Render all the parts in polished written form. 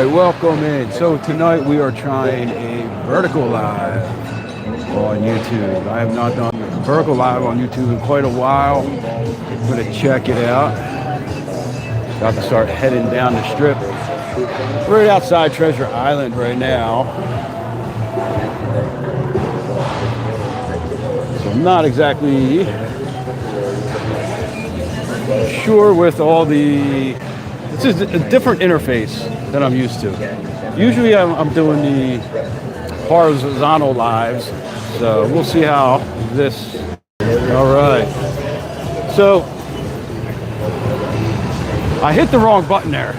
right, welcome in. So tonight we are trying a vertical live on YouTube. I have not done a vertical live on YouTube in quite a while. I'm gonna check it out. About to start heading down the strip. Right outside Treasure Island right now. So I'm not exactly sure with all the... This is a different interface than I'm used to. Usually I'm doing the horizontal lives, so we'll see how this... All right. So I hit the wrong button there.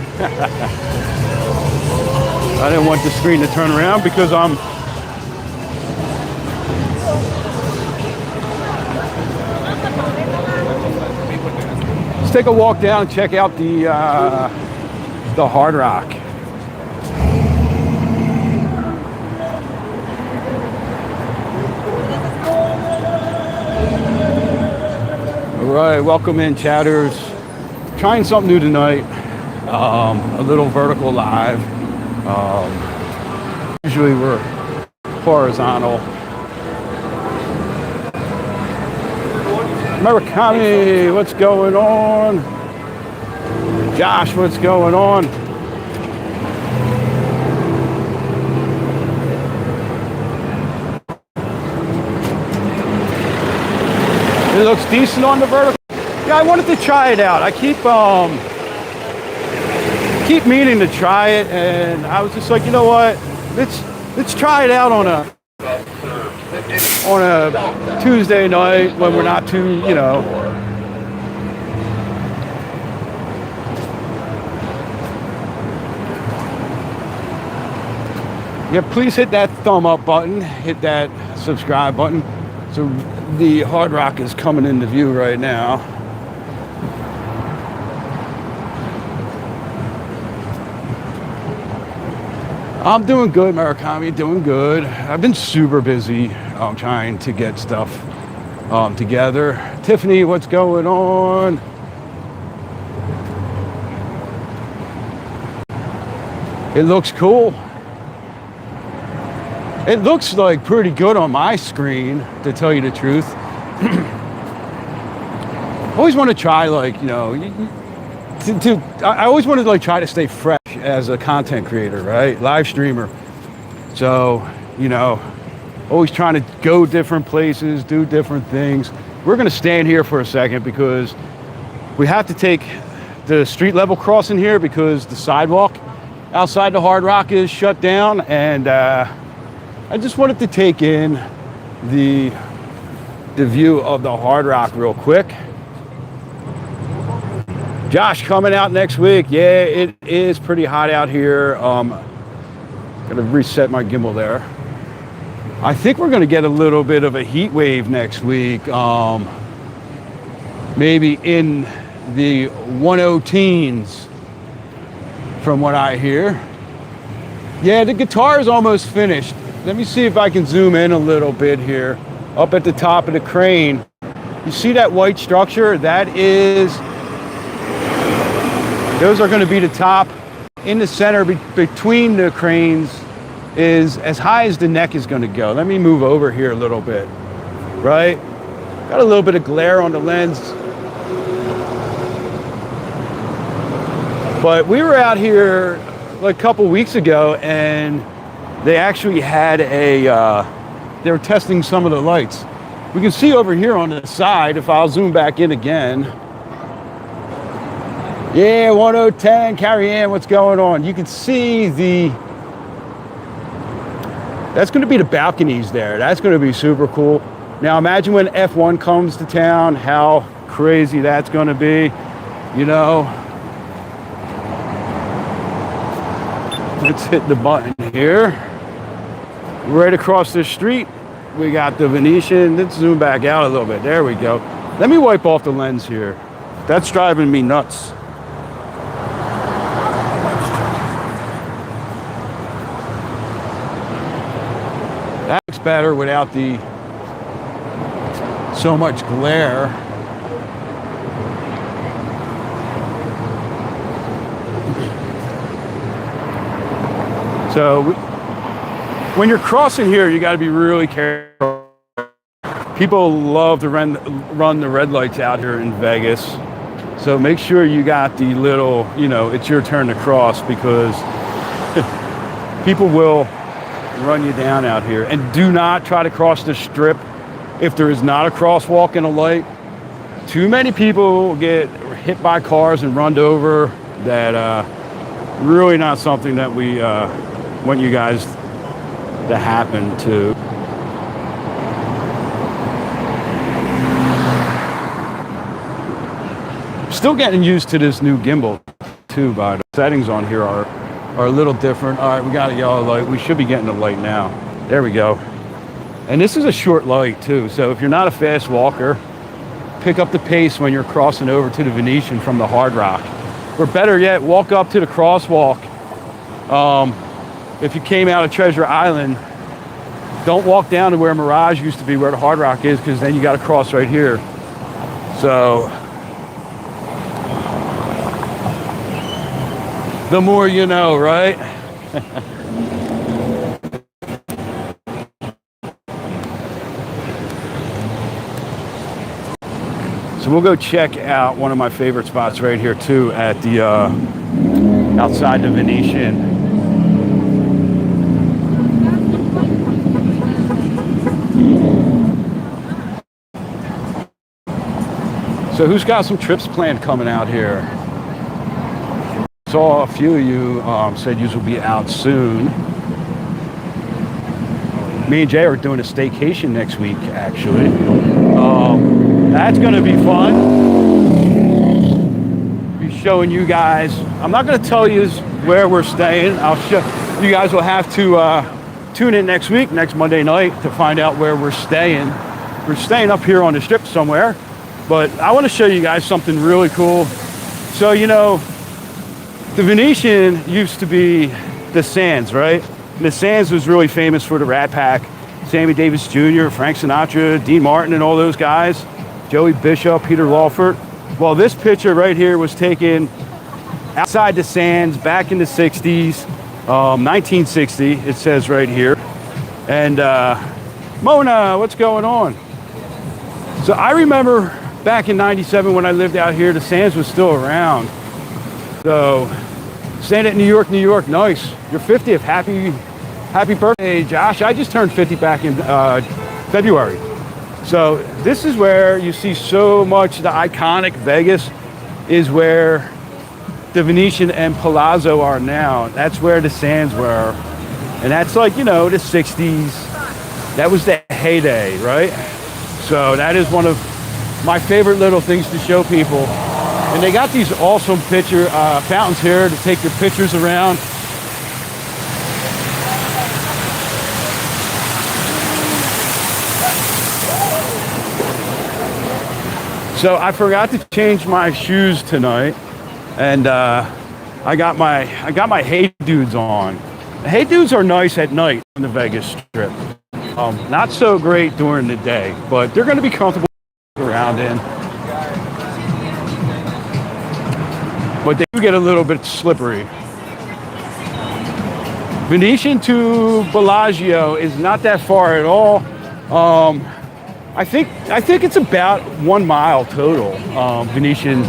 I didn't want the screen to turn around because I'm... Let's take a walk down and check out the Hard Rock. All right, welcome in, chatters. Trying something new tonight. A little vertical live. Usually we're horizontal. Murakami, what's going on? Josh, what's going on? It looks decent on the vertical. Yeah, I wanted to try it out. I keep meaning to try it, and I was just like, you know what? Let's try it out on a Tuesday night when we're not too, you know. Yeah, please hit that thumb up button, hit that subscribe button. So the Hard Rock is coming into view right now. I'm doing good, Murakami, doing good. I've been super busy trying to get stuff together. Tiffany, what's going on? It looks cool. It looks like pretty good on my screen, to tell you the truth. I always want to try, like, you know, I always wanted to like try to stay fresh as a content creator, right? Live streamer. So, you know, always trying to go different places, do different things. We're going to stand here for a second because we have to take the street level crossing here because the sidewalk outside the Hard Rock is shut down, and I just wanted to take in the view of the Hard Rock real quick. Josh coming out next week. Yeah, it is pretty hot out here. Gotta reset my gimbal there. I think we're gonna get a little bit of a heat wave next week. Maybe in the 10 teens from what I hear. Yeah, the guitar is almost finished. Let me see if I can zoom in a little bit here. Up at the top of the crane. You see that white structure? Those are going to be the top. In the center between the cranes is as high as the neck is going to go. Let me move over here a little bit, right? Got a little bit of glare on the lens. But we were out here like a couple weeks ago, and they actually had they were testing some of the lights. We can see over here on the side, if I'll zoom back in again. Yeah, 1010, Carrie Ann, what's going on? You can see that's going to be the balconies there. That's going to be super cool. Now imagine when F1 comes to town, how crazy that's going to be, you know. Let's hit the button here. Right across the street, we got the Venetian. Let's zoom back out a little bit. There we go. Let me wipe off the lens here. That's driving me nuts. That looks better without so much glare. So when you're crossing here, you got to be really careful. People love to run the red lights out here in Vegas. So make sure you got the little, it's your turn to cross, because people will run you down out here. And do not try to cross the strip if there is not a crosswalk and a light. Too many people get hit by cars and run over. That really not something that we want you guys to happen to. Still getting used to this new gimbal too, but the settings on here are a little different. All right, we got a yellow light. We should be getting a light now. There we go. And this is a short light too, so if you're not a fast walker, pick up the pace when you're crossing over to the Venetian from the Hard Rock. Or better yet, walk up to the crosswalk. If you came out of Treasure Island, don't walk down to where Mirage used to be, where the Hard Rock is, because then you got to cross right here. So the more you know, right? So we'll go check out one of my favorite spots right here too, at the outside the Venetian. So who's got some trips planned coming out here? Saw a few of you said you will be out soon. Me and Jay are doing a staycation next week, actually. That's going to be fun. Be showing you guys. I'm not going to tell you where we're staying. I'll show you guys. Will have to tune in next week, next Monday night, to find out where we're staying. We're staying up here on the strip somewhere, but I want to show you guys something really cool. So the Venetian used to be the Sands, right? And the Sands was really famous for the Rat Pack. Sammy Davis Jr., Frank Sinatra, Dean Martin, and all those guys. Joey Bishop, Peter Lawford. Well, this picture right here was taken outside the Sands back in the 60s, 1960, it says right here. And Mona, what's going on? So I remember back in 97 when I lived out here, the Sands was still around. So staying at New York, nice. Your 50th, happy birthday, Josh. I just turned 50 back in February. So this is where you see so much. The iconic Vegas is where the Venetian and Palazzo are now. That's where the Sands were. And that's like, the 60s. That was the heyday, right? So that is one of my favorite little things to show people. And they got these awesome picture fountains here to take your pictures around. So I forgot to change my shoes tonight, and I got my Hey Dudes on. The Hey Dudes are nice at night on the Vegas Strip. Not so great during the day, but they're going to be comfortable around in. But they do get a little bit slippery. Venetian to Bellagio is not that far at all. I think it's about 1 mile total, Venetian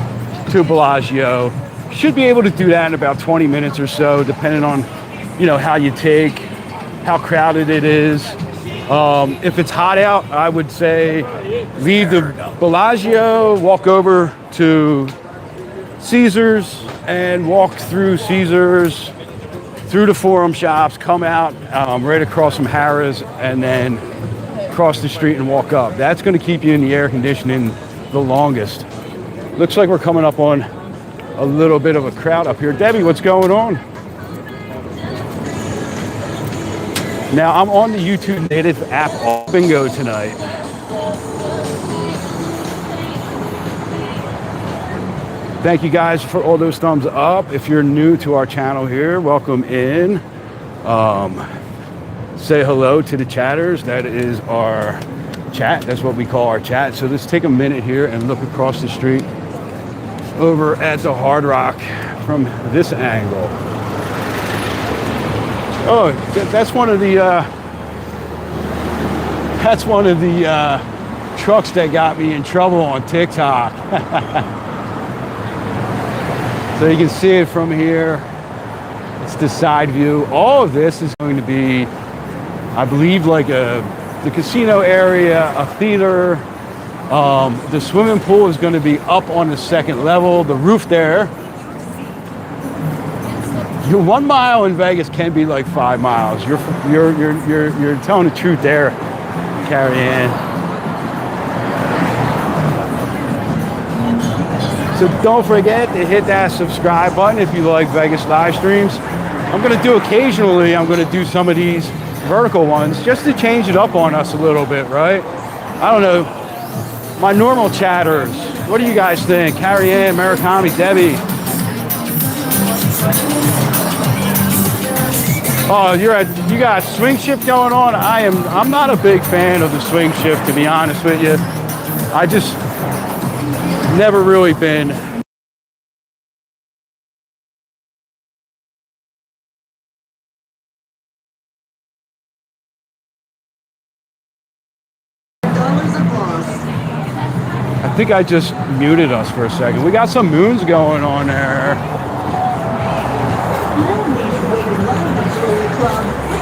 to Bellagio. Should be able to do that in about 20 minutes or so, depending on, how you take, how crowded it is. If it's hot out, I would say leave the Bellagio, walk over to Caesars, and walk through Caesars, through the Forum Shops, come out right across from Harrah's, and then cross the street and walk up. That's going to keep you in the air conditioning the longest. Looks like we're coming up on a little bit of a crowd up here. Debbie, what's going on? Now, I'm on the YouTube native app bingo tonight. Thank you guys for all those thumbs up. If you're new to our channel here, welcome in. Say hello to the chatters. That is our chat. That's what we call our chat. So let's take a minute here and look across the street over at the Hard Rock from this angle. Oh, that's one of the trucks that got me in trouble on TikTok. So you can see it from here. It's the side view. All of this is going to be, I believe, like the casino area, a theater. The swimming pool is going to be up on the second level. The roof there. Your 1 mile in Vegas can be like 5 miles. You're telling the truth there, Carrie Ann. So don't forget to hit that subscribe button if you like Vegas live streams. I'm going to do occasionally, I'm going to do some of these vertical ones just to change it up on us a little bit, right? I don't know. My normal chatters, what do you guys think? Carrie Ann, Murakami, Debbie. Oh, you got swing shift going on? I'm not a big fan of the swing shift, to be honest with you. I just never really been. I think I just muted us for a second. We got some moons going on there.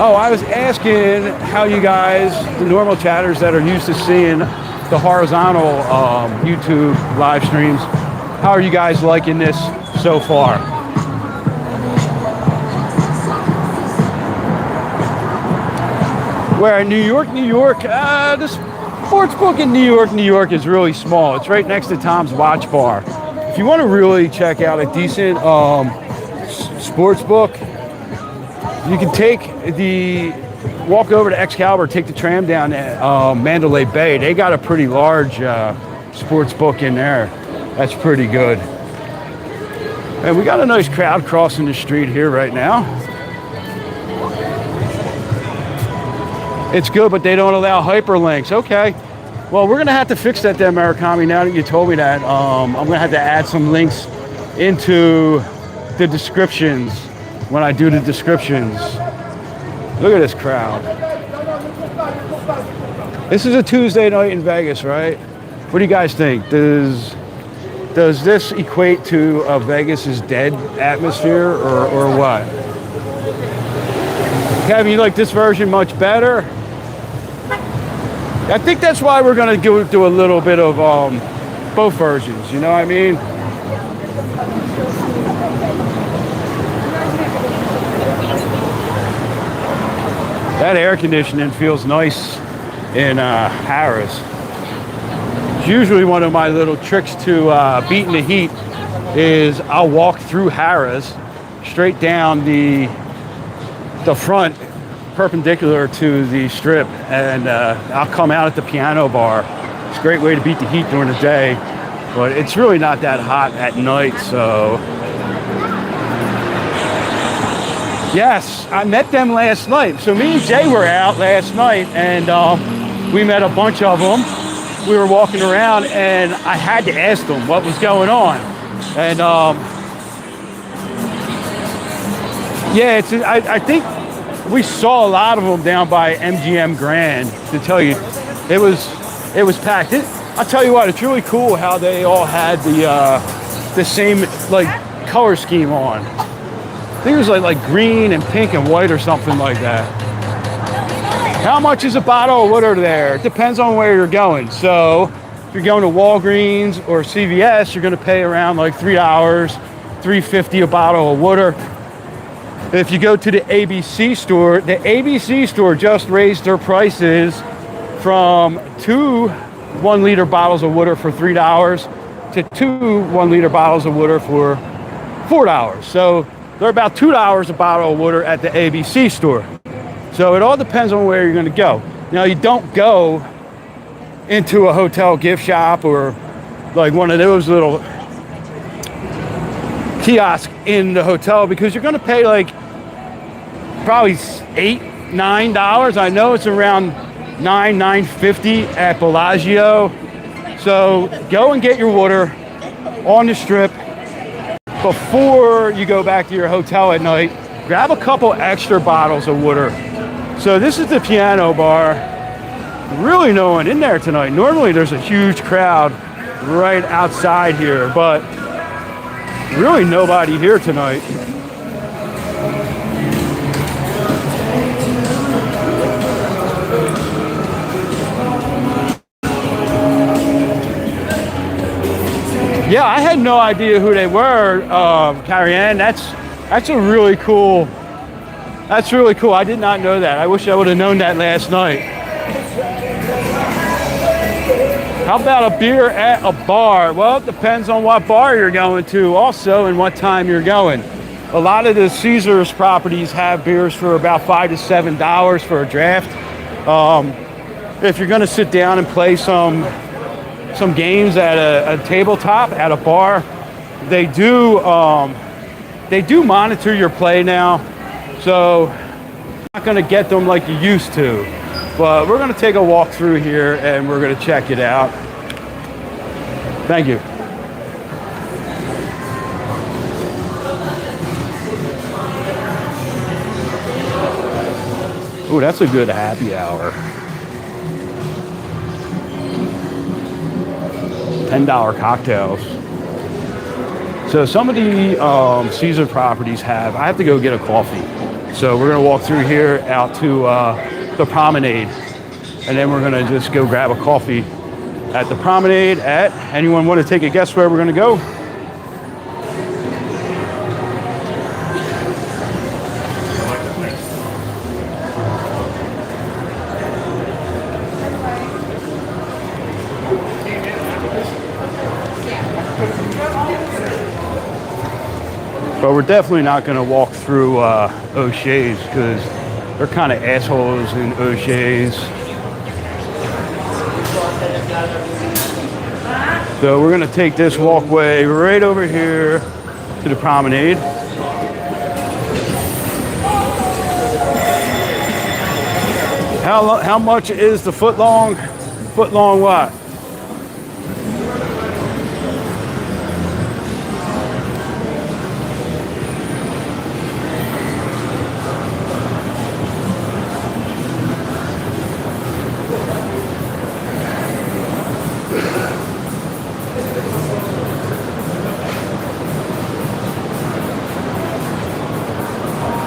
Oh, I was asking how you guys, the normal chatters that are used to seeing the horizontal YouTube live streams, how are you guys liking this so far? Where in New York, the sports book in New York is really small. It's right next to Tom's Watch Bar. If you want to really check out a decent sports book, you can walk over to Excalibur, take the tram down to Mandalay Bay. They got a pretty large sports book in there. That's pretty good. And we got a nice crowd crossing the street here right now. It's good, but they don't allow hyperlinks. Okay. Well, we're going to have to fix that there, Murakami, now that you told me that. I'm going to have to add some links into the descriptions when I do the descriptions. Look at this crowd. This is a Tuesday night in Vegas, right? What do you guys think? Does this equate to a Vegas is dead atmosphere or what? Kevin, you like this version much better? I think that's why we're going to do a little bit of both versions, you know what I mean? That air conditioning feels nice in Harrah's. It's usually one of my little tricks to beating the heat is I'll walk through Harrah's straight down the front perpendicular to the strip, and I'll come out at the piano bar. It's a great way to beat the heat during the day, but it's really not that hot at night, so. Yes, I met them last night. So me and Jay were out last night, and we met a bunch of them. We were walking around, and I had to ask them what was going on. And yeah, I think we saw a lot of them down by MGM Grand. To tell you, it was packed. I'll tell you what, it's really cool how they all had the same like color scheme on. I think it was like green and pink and white or something like that. How much is a bottle of water there? It depends on where you're going. So if you're going to Walgreens or CVS, you're going to pay around like $3, $3.50 a bottle of water. If you go to the ABC store just raised their prices from 2 1-liter bottles of water for $3 to 2 1-liter bottles of water for $4. So they're about $2 a bottle of water at the ABC store. So it all depends on where you're going to go. Now, you don't go into a hotel gift shop or like one of those little kiosks in the hotel because you're going to pay like probably $8, $9. I know it's around $9.50 at Bellagio. So go and get your water on the strip before you go back to your hotel at night grab a couple extra bottles of water. So this is the piano bar. Really no one in there tonight. Normally there's a huge crowd right outside here, but really nobody here tonight. Yeah, I had no idea who they were, Carrie Ann. That's a really cool. That's really cool. I did not know that. I wish I would have known that last night. How about a beer at a bar? Well, it depends on what bar you're going to also and what time you're going. A lot of the Caesars properties have beers for about $5 to $7 for a draft. If you're going to sit down and play some games at a tabletop at a bar, they do monitor your play now, so you're not going to get them like you used to. But we're going to take a walk through here and we're going to check it out. Thank you. Oh, that's a good happy hour. $10 cocktails. So some of the Caesar properties I have to go get a coffee. So we're gonna walk through here out to the promenade, and then we're gonna just go grab a coffee at the promenade anyone want to take a guess where we're gonna go? But we're definitely not going to walk through O'Shea's because they're kind of assholes in O'Shea's. So we're going to take this walkway right over here to the promenade. How much is the foot long? Foot long what?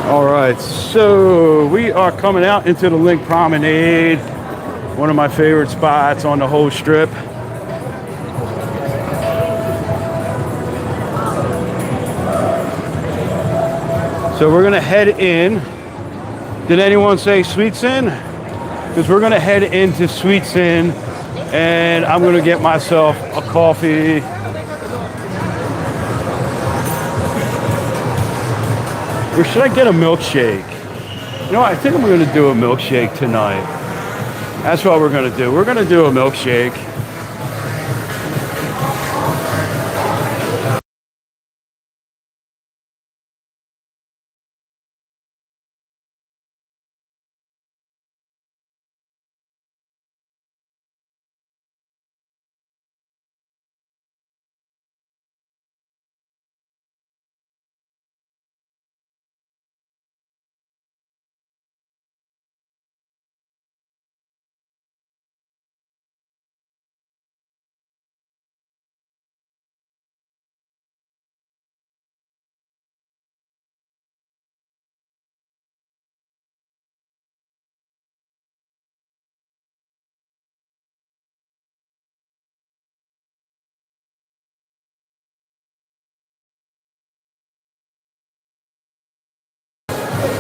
All right, so we are coming out into the Link Promenade, one of my favorite spots on the whole strip. So we're gonna head in. Did anyone say Sweets Inn? Because we're gonna head into Sweets Inn and I'm gonna get myself a coffee. Or should I get a milkshake? You know, I think I'm gonna do a milkshake tonight. That's what we're gonna do. We're gonna do a milkshake.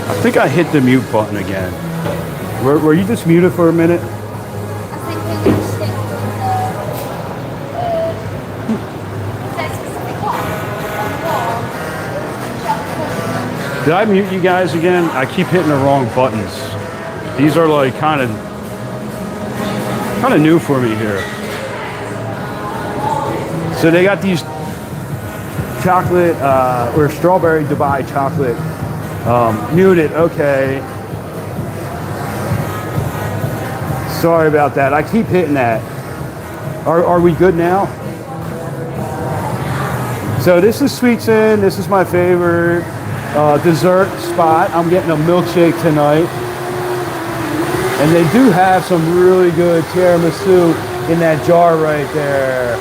I think I hit the mute button again. Were you just muted for a minute? Did I mute you guys again? I keep hitting the wrong buttons. These are like kind of new for me here. So they got these chocolate or strawberry Dubai chocolate. Muted, okay. Sorry about that. I keep hitting that. Are we good now? So this is Sweets Inn. This is my favorite. dessert spot. I'm getting a milkshake tonight. And they do have some really good tiramisu in that jar right there.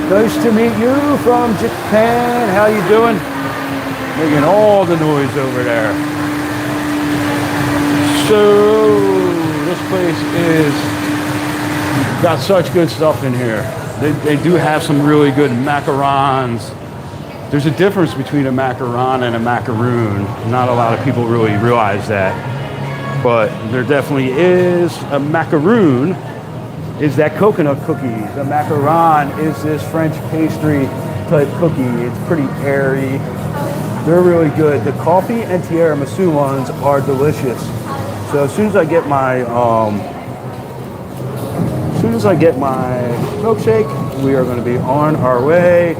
Nice to meet you from Japan. How you doing? Making all the noise over there. So this place is got such good stuff in here. They do have some really good macarons. There's a difference between a macaron and a macaroon. Not a lot of people really realize that. But there definitely is a macaroon, is that coconut cookie. The macaron is this French pastry type cookie. It's pretty airy. They're really good. The coffee and tiramisu ones are delicious. So as soon as I get my milkshake, we are going to be on our way.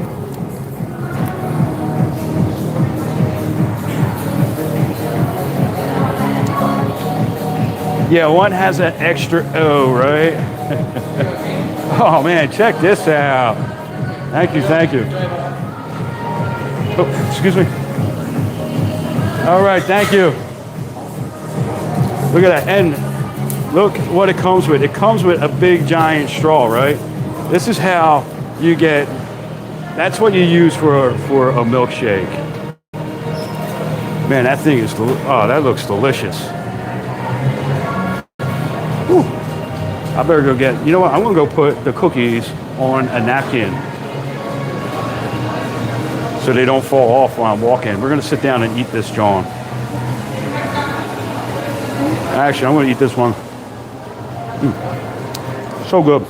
Yeah, one has an extra O, right? Oh man, check this out. Thank you, thank you. Oh, excuse me. All right, thank you. Look at that, and look what it comes with. It comes with a big giant straw, right? This is how you get, that's what you use for a milkshake. Man, that thing is, oh, that looks delicious. Whew. I better go get, you know what, I'm gonna go put the cookies on a napkin so they don't fall off while I'm walking. We're gonna sit down and eat this, John. Actually, I'm gonna eat this one. So good.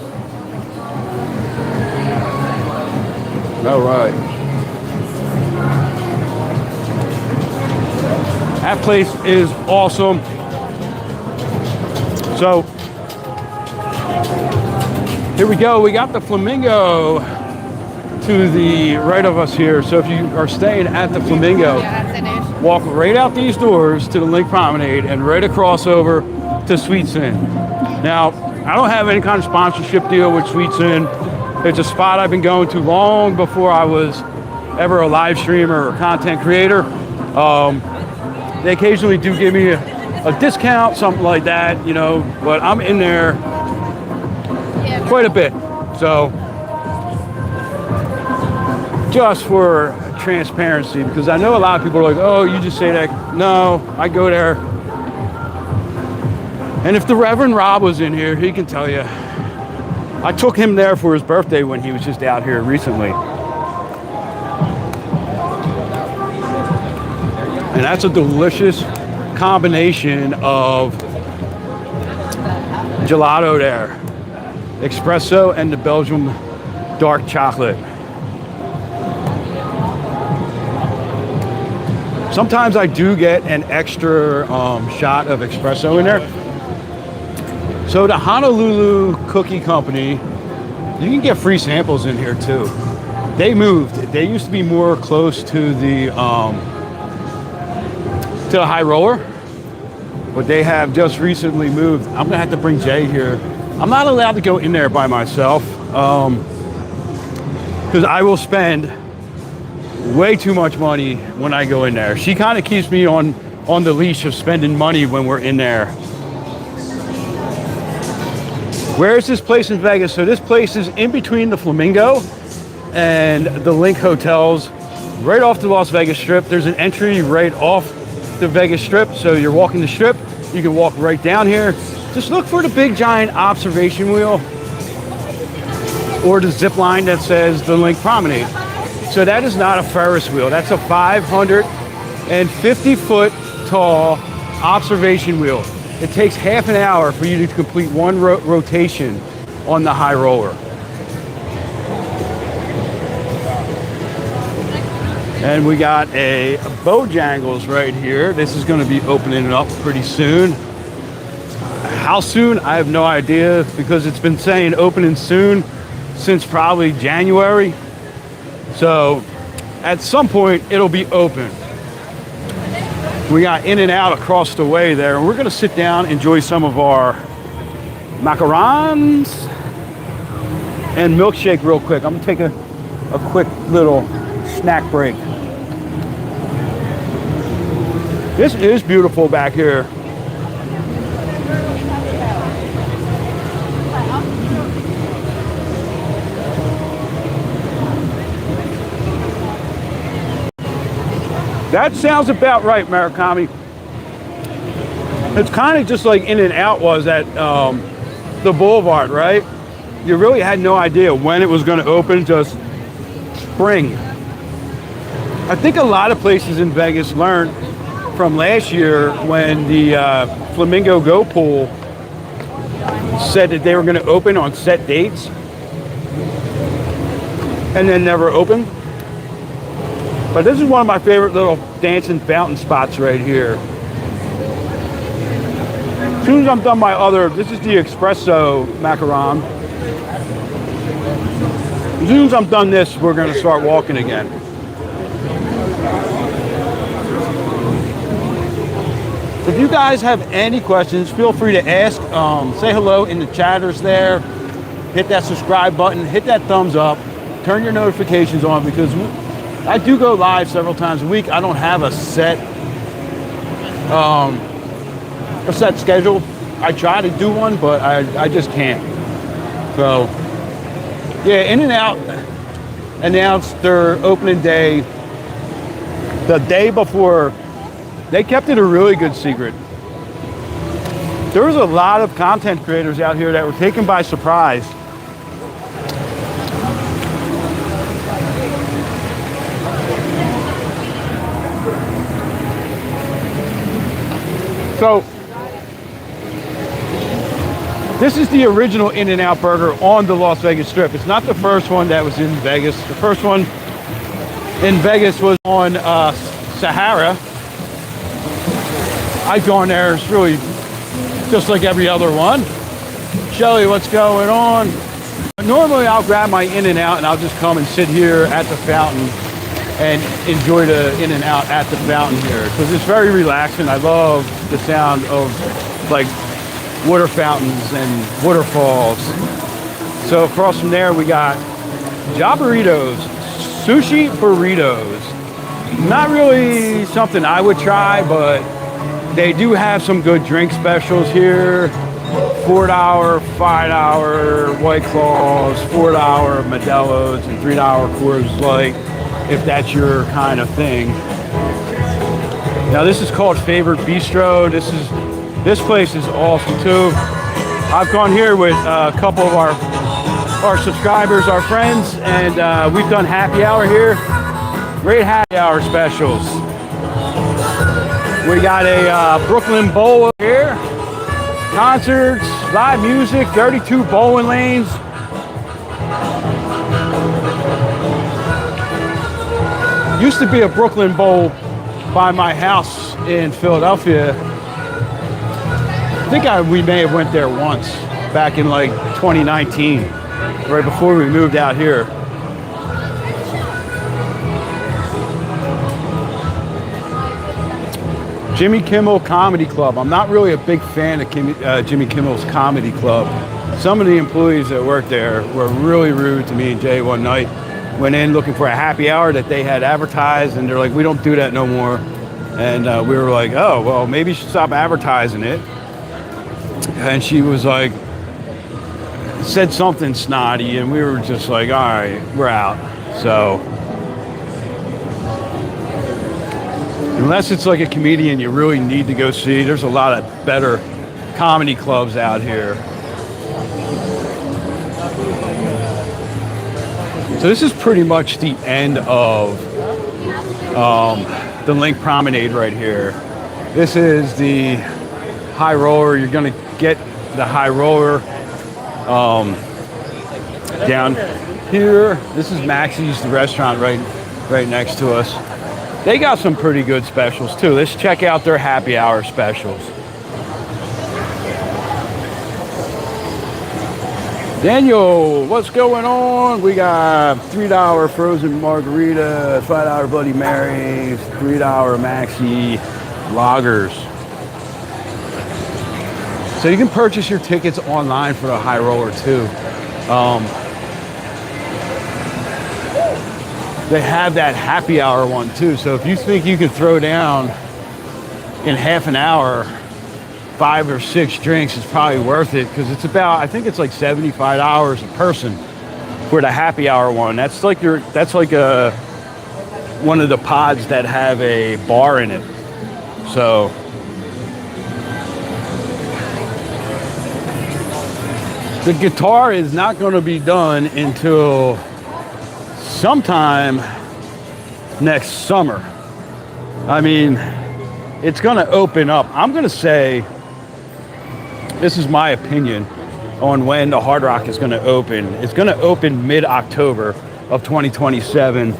All right. That place is awesome. So, here we go. We got the Flamingo to the right of us here. So if you are staying at the Flamingo, walk right out these doors to the Link Promenade and right across over to Sweets Inn. Now, I don't have any kind of sponsorship deal with Sweets Inn. It's a spot I've been going to long before I was ever a live streamer or content creator. They occasionally do give me a discount, something like that, you know, but I'm in there quite a bit. So just for transparency, because I know a lot of people are like, oh, you just say that. No, I go there. And if the Reverend Rob was in here, he can tell you. I took him there for his birthday when he was just out here recently. And that's a delicious combination of gelato there. Espresso and the Belgium dark chocolate. Sometimes I do get an extra shot of espresso in there. So the Honolulu Cookie Company, you can get free samples in here too. They moved. They used to be more close to the High Roller, but they have just recently moved. I'm gonna have to bring Jay here. I'm not allowed to go in there by myself because I will spend way too much money when I go in there. She kind of keeps me on the leash of spending money when we're in there. Where is this place in Vegas? So this place is in between the Flamingo and the Link hotels, right off the Las Vegas Strip. There's an entry right off the Vegas Strip. So you're walking the strip, you can walk right down here. Just look for the big giant observation wheel or the zip line that says the Link Promenade. So that is not a Ferris wheel. That's a 550-foot tall observation wheel. It takes half an hour for you to complete one rotation on the High Roller. And we got a Bojangles right here. This is going to be opening up pretty soon. How soon? I have no idea, because it's been saying opening soon since probably January. So at some point it'll be open. We got In-N-Out across the way there, and we're gonna sit down, enjoy some of our macarons and milkshake real quick. I'm gonna take a quick little snack break. This is beautiful back here. That sounds about right, Murakami. It's kind of just like In-N-Out was at the Boulevard, right? You really had no idea when it was going to open, just spring. I think a lot of places in Vegas learned from last year when the Flamingo Go Pool said that they were going to open on set dates and then never opened. But this is one of my favorite little dancing fountain spots right here. As soon as I'm done my other, this is the espresso macaron. As soon as I'm done this, we're going to start walking again. If you guys have any questions, feel free to ask. Say hello in the chatters there. Hit that subscribe button. Hit that thumbs up. Turn your notifications on because I do go live several times a week. I don't have a set schedule. I try to do one, but I just can't. So, yeah, In-N-Out announced their opening day the day before. They kept it a really good secret. There was a lot of content creators out here that were taken by surprise. So, this is the original In-N-Out burger on the Las Vegas Strip. It's not the first one that was in Vegas. The first one in Vegas was on Sahara. I've gone there. It's really just like every other one. Shelly, what's going on? Normally I'll grab my In-N-Out and I'll just come and sit here at the fountain and enjoy the In-N-Out at the fountain here because it's very relaxing. I love the sound of like water fountains and waterfalls. So across from there we got Burritos, sushi burritos. Not really something I would try, but they do have some good drink specials here. $4, $5 White Claws, $4 Modelo's, and $3 Coors Light, if that's your kind of thing. Now this is called Favorite Bistro. This place is awesome too. I've gone here with a couple of our subscribers, our friends, and we've done happy hour here. Great happy hour specials. We got a Brooklyn Bowl here. Concerts, live music, 32 bowling lanes. Used to be a Brooklyn Bowl by my house in Philadelphia. I think we may have went there once back in like 2019, right before we moved out here. Jimmy Kimmel Comedy Club. I'm not really a big fan of Jimmy Kimmel's Comedy Club. Some of the employees that worked there were really rude to me and Jay one night. Went in looking for a happy hour that they had advertised, and they're like, we don't do that no more. And we were like, oh, well, maybe you should stop advertising it. And she was like, said something snotty, and we were just like, all right, we're out. So, unless it's like a comedian you really need to go see, there's a lot of better comedy clubs out here. So this is pretty much the end of the Link Promenade right here. This is the high roller. You're gonna get the high roller down here. This is Maxie's, the restaurant right next to us. They got some pretty good specials too. Let's check out their happy hour specials. Daniel, what's going on? We got $3 frozen margarita, $5 Bloody Marys, $3 Maxi lagers. So you can purchase your tickets online for the high roller too. They have that happy hour one too. So if you think you can throw down in half an hour, 5 or 6 drinks is probably worth it, because it's about, I think it's like $75 a person for the happy hour one. That's like one of the pods that have a bar in it. So the guitar is not going to be done until sometime next summer. I mean, it's going to open up. I'm going to say, this is my opinion on when the Hard Rock is going to open. It's going to open mid-October of 2027,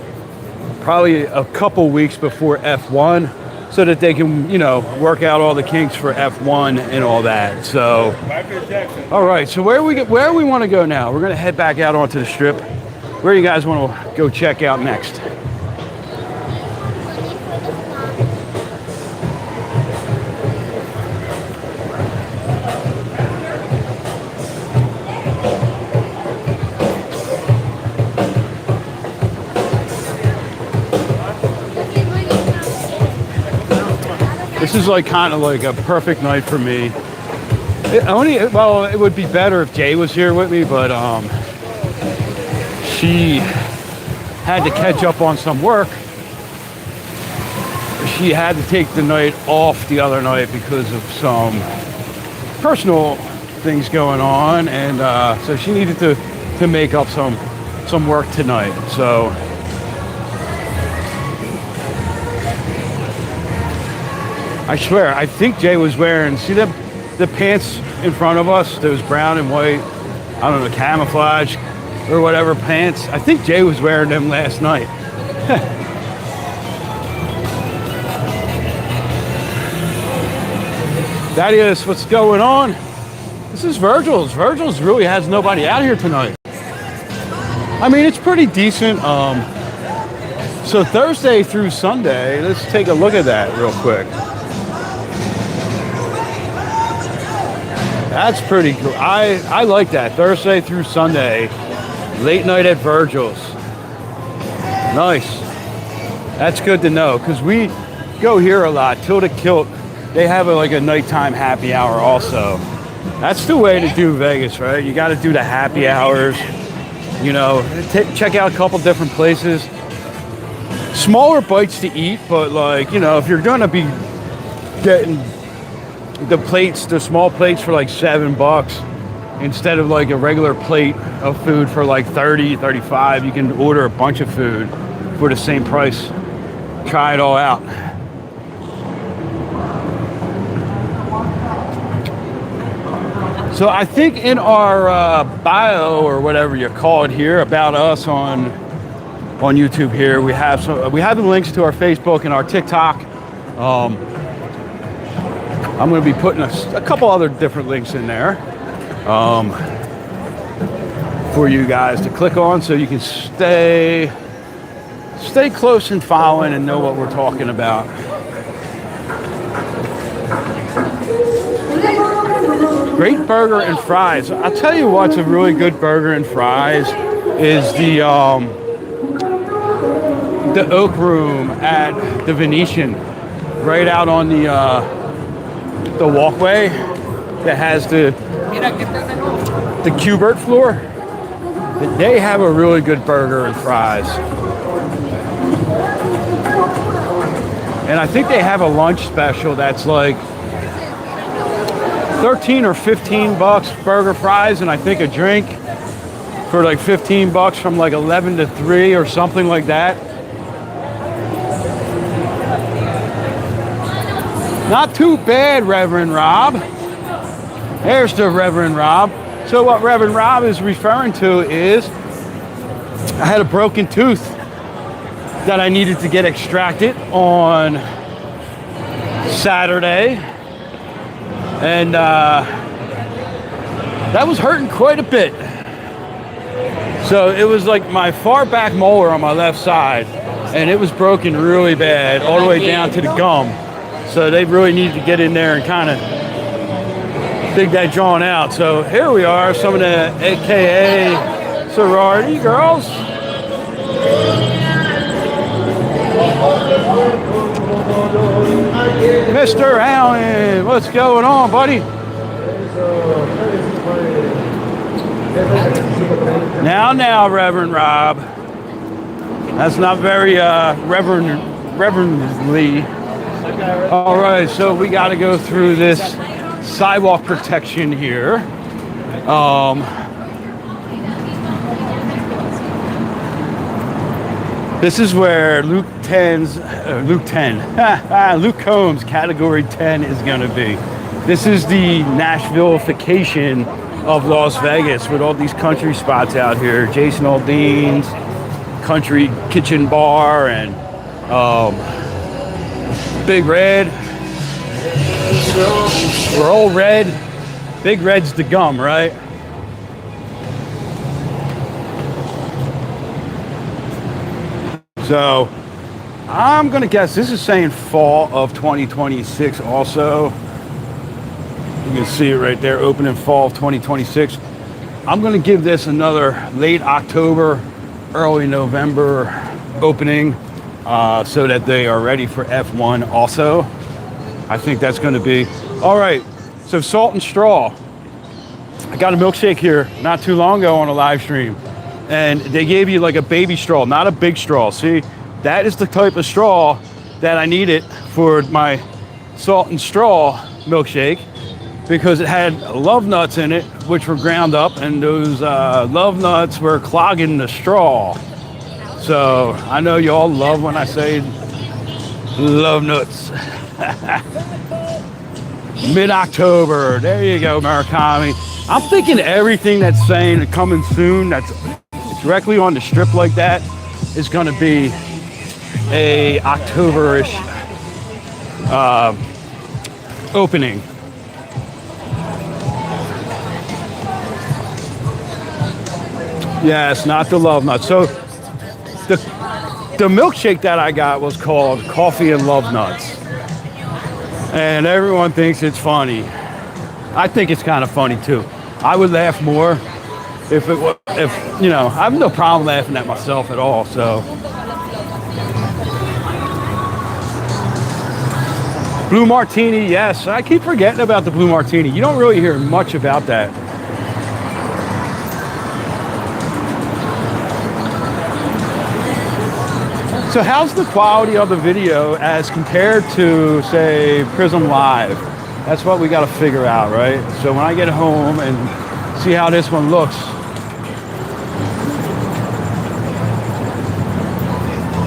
probably a couple weeks before F1, so that they can, you know, work out all the kinks for F1 and all that. So, all right, so where we want to go now? We're going to head back out onto the strip. Where you guys want to go check out next? This is like kind of like a perfect night for me. It would be better if Jay was here with me, but she had to catch up on some work. She had to take the night off the other night because of some personal things going on, and so she needed to make up some work tonight. So I swear, I think Jay was wearing, see the pants in front of us, those brown and white, I don't know, camouflage or whatever pants. I think Jay was wearing them last night. Thaddeus, what's going on? This is Virgil's. Virgil's really has nobody out here tonight. I mean, it's pretty decent. So Thursday through Sunday, let's take a look at that real quick. That's pretty cool. I like that. Thursday through Sunday, late night at Virgil's. Nice. That's good to know, because we go here a lot. Tilda Kilt, they have like a nighttime happy hour also. That's the way to do Vegas, right? You got to do the happy hours. You know, check out a couple different places. Smaller bites to eat, but like, you know, if you're gonna be getting the small plates for like $7 instead of like a regular plate of food for like 30, 35, you can order a bunch of food for the same price. Try it all out. So I think in our bio, or whatever you call it here, about us on YouTube here, we have the links to our Facebook and our TikTok. I'm going to be putting a couple other different links in there for you guys to click on, so you can stay close and following and know what we're talking about. Great burger and fries. I'll tell you what's a really good burger and fries is the Oak Room at the Venetian, right out on the walkway that has the Qbert floor. They have a really good burger and fries. And I think they have a lunch special that's like 13 or 15 bucks burger, fries, and I think a drink for like 15 bucks from like 11 to 3 or something like that. Not too bad, Reverend Rob. There's the Reverend Rob. So what Reverend Rob is referring to is I had a broken tooth that I needed to get extracted on Saturday. And that was hurting quite a bit. So it was like my far back molar on my left side, and it was broken really bad all the way down to the gum. So they really needed to get in there and kind of dig that joint out. So here we are, some of the AKA sorority girls. Mr. Allen, what's going on, buddy? Now, Reverend Rob. That's not very reverently. All right, so we got to go through this sidewalk protection here. This is where Luke Combs category 10 is going to be. This is the Nashvilleification of Las Vegas with all these country spots out here. Jason Aldean's Country Kitchen Bar and Big Red. We're all red. Big Red's the gum, right? So I'm gonna guess this is saying fall of 2026 also. You can see it right there, opening fall of 2026. I'm gonna give this another late October, early November opening so that they are ready for F1 also. I think that's gonna be, all right, so Salt and Straw. I got a milkshake here not too long ago on a live stream. And they gave you like a baby straw, not a big straw. See, that is the type of straw that I needed for my Salt and Straw milkshake because it had love nuts in it, which were ground up, and those love nuts were clogging the straw. So I know you all love when I say love nuts. Mid-October, there you go, Murakami. I'm thinking everything that's saying coming soon, that's directly on the strip like that, is going to be a October-ish opening. Yes, not the love nuts. So the milkshake that I got was called Coffee and Love Nuts, and everyone thinks it's funny. I think it's kind of funny too. I would laugh more if you know, I have no problem laughing at myself at all. So Blue Martini, yes, I keep forgetting about the Blue Martini. You don't really hear much about that. So how's the quality of the video as compared to, say, Prism Live? That's what we got to figure out, right? So when I get home and see how this one looks.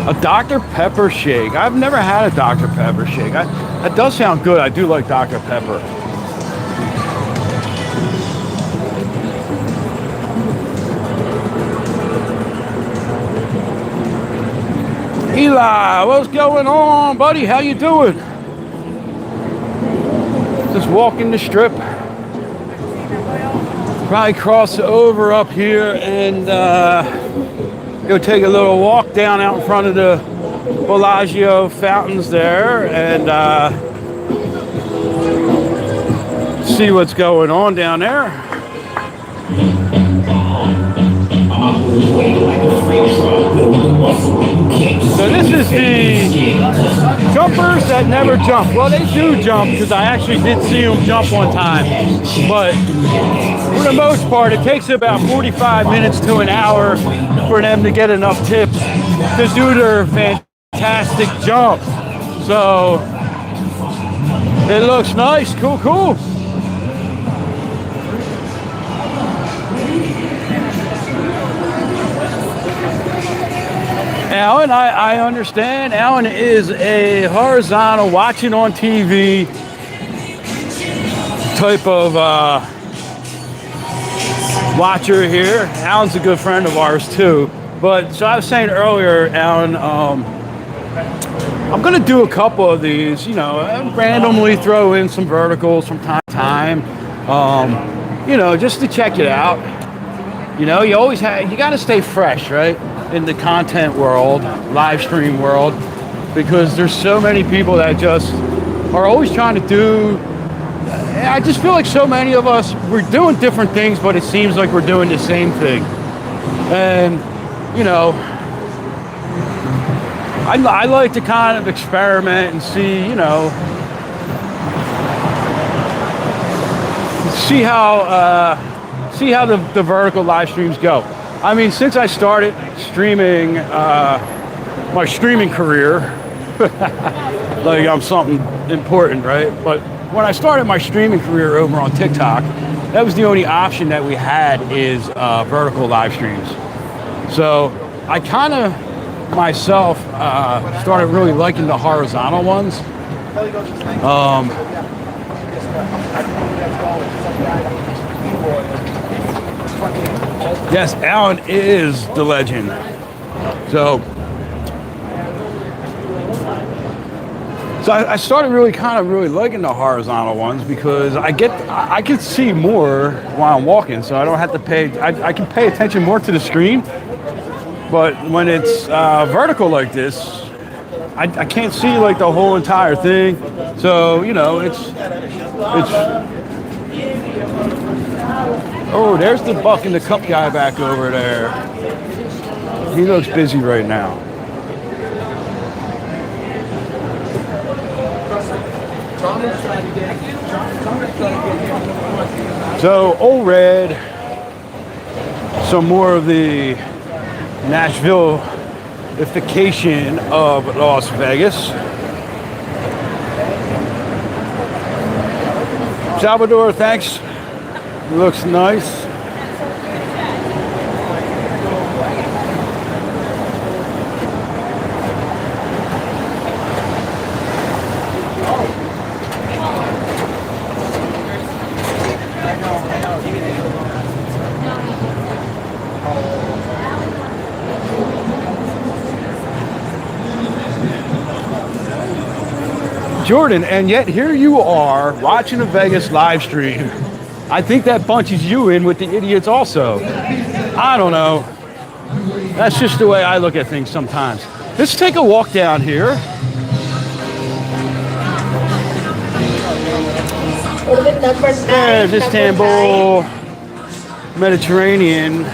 A Dr. Pepper shake. I've never had a Dr. Pepper shake. That does sound good. I do like Dr. Pepper. Eli, what's going on, buddy? How you doing? Just walking the strip. Probably cross over up here and go take a little walk down out in front of the Bellagio fountains there and see what's going on down there. So this is the jumpers that never jump. Well, they do jump because I actually did see them jump one time. But for the most part, it takes about 45 minutes to an hour for them to get enough tips to do their fantastic jump. So it looks nice. Cool, cool. Alan, I understand. Alan is a horizontal, watching on TV type of watcher here. Alan's a good friend of ours too. But so I was saying earlier, Alan, I'm gonna do a couple of these. You know, randomly throw in some verticals from time to time. You know, just to check it out. You know, you got to stay fresh, right? In the content world, live stream world, because there's so many people that just are always trying to do. I just feel like so many of us, we're doing different things, but it seems like we're doing the same thing. And, you know, I like to kind of experiment and see, you know, see how the vertical live streams go. I mean, since I started streaming, my streaming career, like I'm something important, right? But when I started my streaming career over on TikTok, that was the only option that we had is vertical live streams. So I kind of myself started really liking the horizontal ones. Yes, Alan is the legend. So I started really liking the horizontal ones because I can see more while I'm walking, so I don't have to I can pay attention more to the screen. But when it's vertical like this, I can't see like the whole entire thing. So, you know, it's oh, there's the buck and the cup guy back over there. He looks busy right now. So, Old Red, some more of the Nashville-ification of Las Vegas. Salvador, thanks. Looks nice. Jordan, and yet here you are watching a Vegas live stream. I think that bunches you in with the idiots also. I don't know. That's just the way I look at things sometimes. Let's take a walk down here. There's Istanbul, Mediterranean.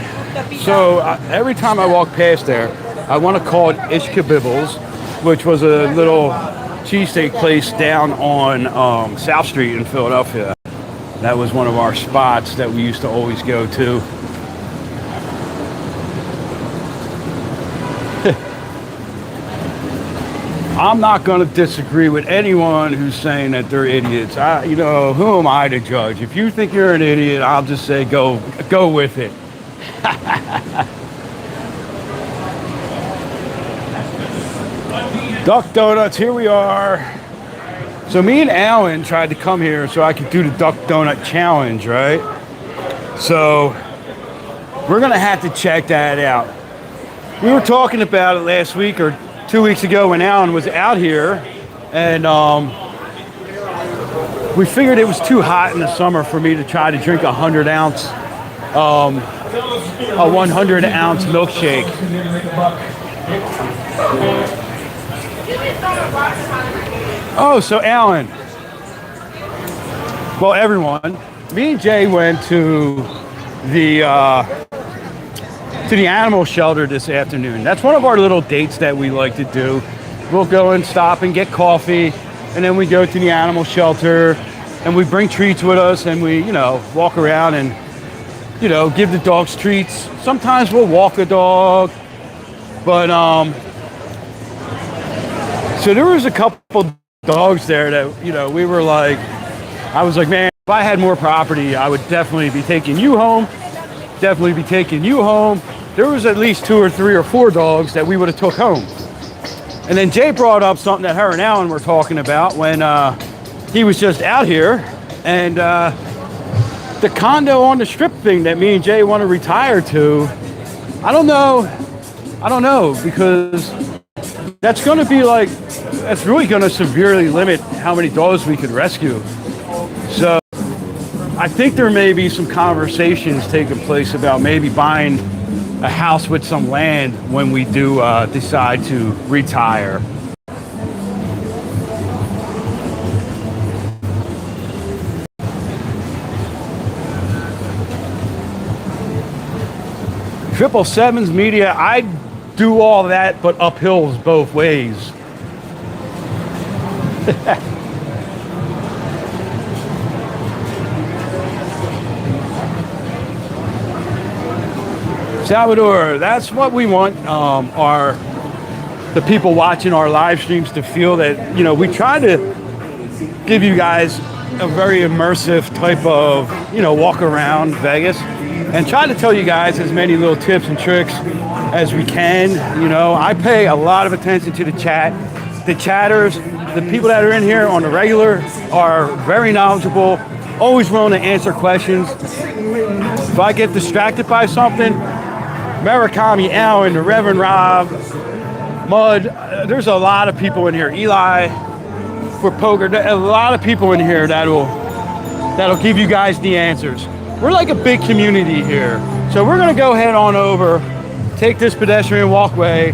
So every time I walk past there, I want to call it Ishkabibbles, which was a little cheesesteak place down on South Street in Philadelphia. That was one of our spots that we used to always go to. I'm not going to disagree with anyone who's saying that they're idiots. You know, who am I to judge? If you think you're an idiot, I'll just say go with it. Duck Donuts, here we are. So me and Alan tried to come here so I could do the Duck Donut Challenge, right? So we're gonna have to check that out. We were talking about it last week or 2 weeks ago when Alan was out here, and we figured it was too hot in the summer for me to try to drink a 100-ounce milkshake. Oh, so Alan. Well, everyone, me and Jay went to the animal shelter this afternoon. That's one of our little dates that we like to do. We'll go and stop and get coffee, and then we go to the animal shelter, and we bring treats with us, and we, you know, walk around and, you know, give the dogs treats. Sometimes we'll walk a dog, but so there was a couple dogs there that, you know, we were like, I was like, man, if I had more property, I would definitely be taking you home. Definitely be taking you home. There was at least 2 or 3 or 4 dogs that we would have took home. And then Jay brought up something that her and Alan were talking about when he was just out here, and the condo on the strip thing that me and Jay want to retire to. I don't know, because that's going to be like, that's really going to severely limit how many dogs we could rescue. So I think there may be some conversations taking place about maybe buying a house with some land when we do decide to retire. Triple Sevens Media, I do all that, but uphills both ways. Salvador, that's what we want the people watching our live streams to feel, that, you know, we try to give you guys a very immersive type of, you know, walk around Vegas, and try to tell you guys as many little tips and tricks as we can. You know, I pay a lot of attention to the chat. The chatters, the people that are in here on the regular are very knowledgeable, always willing to answer questions. If I get distracted by something, Murakami, Allen, the Reverend Rob, Mud, there's a lot of people in here. Eli, for poker, a lot of people in here that'll give you guys the answers. We're like a big community here. So we're gonna go head on over, take this pedestrian walkway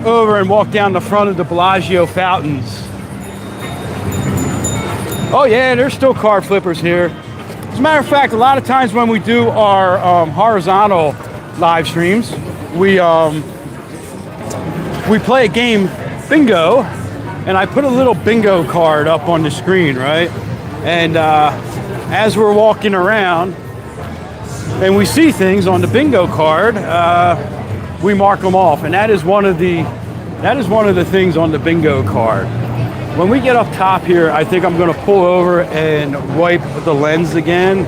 over and walk down the front of the Bellagio fountains. Oh yeah, there's still card flippers here. As a matter of fact, a lot of times when we do our horizontal live streams, we play a game, bingo, and I put a little bingo card up on the screen, right? And as we're walking around and we see things on the bingo card, we mark them off, and that is one of the things on the bingo card. When we get up top here, I think I'm going to pull over and wipe the lens again.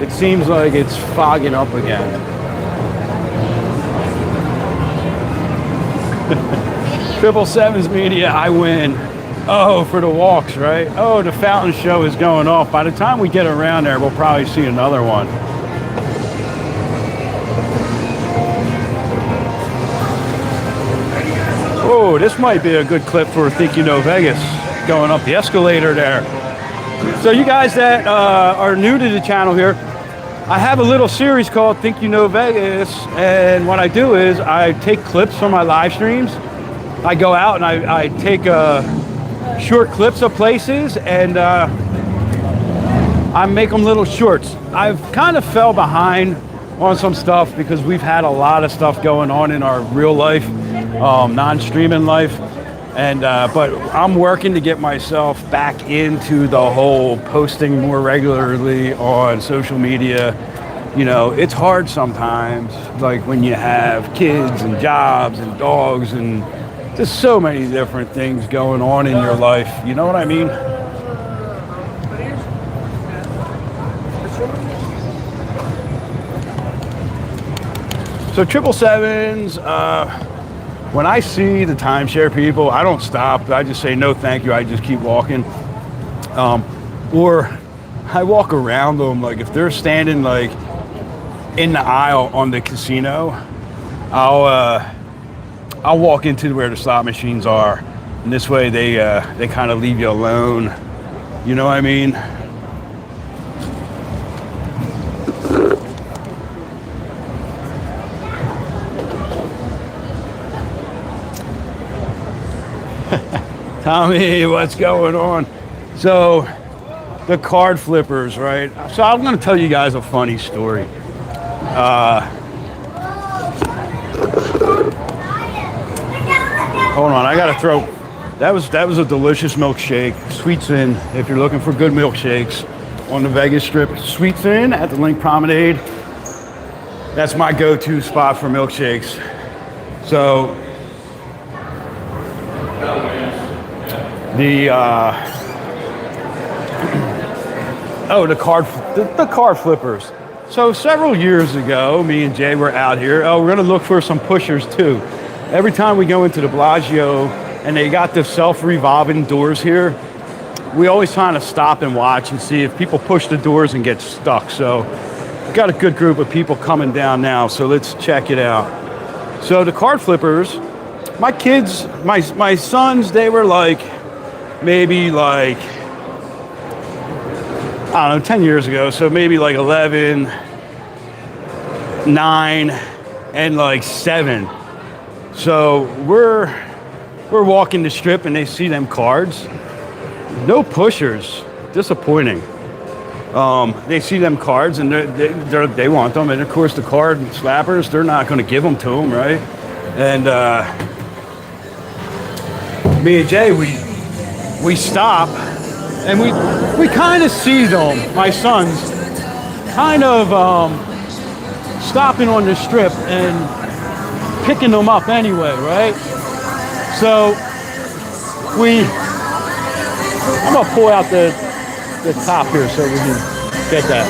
It seems like it's fogging up again. 777's media, I win. Oh, for the walks, right? Oh, the fountain show is going off. By the time we get around there, we'll probably see another one. Oh, this might be a good clip for Think You Know Vegas, going up the escalator there. So you guys that are new to the channel here, I have a little series called Think You Know Vegas, and what I do is I take clips from my live streams. I go out and I take short clips of places, and I make them little shorts. I've kind of fell behind on some stuff because we've had a lot of stuff going on in our real life, non-streaming life, and but I'm working to get myself back into the whole posting more regularly on social media. You know, it's hard sometimes, like when you have kids and jobs and dogs and there's so many different things going on in your life. You know what I mean? So 777s, when I see the timeshare people, I don't stop. I just say no thank you. I just keep walking. Or I walk around them. Like if they're standing like in the aisle on the casino, I'll walk into where the slot machines are, and this way they kind of leave you alone. You know what I mean? Tommy, what's going on? So the card flippers, right? So I'm going to tell you guys a funny story. Hold on, I gotta throw. That was a delicious milkshake. Sweets In. If you're looking for good milkshakes on the Vegas Strip, Sweets In at the Link Promenade. That's my go-to spot for milkshakes. So the card flippers. So several years ago, me and Jay were out here. Oh, we're gonna look for some pushers too. Every time we go into the Bellagio and they got the self-revolving doors here, we always trying to stop and watch and see if people push the doors and get stuck. So we've got a good group of people coming down now, so let's check it out. So the card flippers, my kids, my sons, they were like, maybe like, I don't know, 10 years ago, so maybe like 11, 9, and like 7. So we're walking the strip and they see them cards. No pushers. Disappointing. They see them cards and they want them, and of course the card slappers, they're not going to give them to them, right? And me and Jay, we stop, and we kind of see them, my sons, kind of stopping on the strip and picking them up anyway, right? So I'm gonna pull out the top here so we can get that.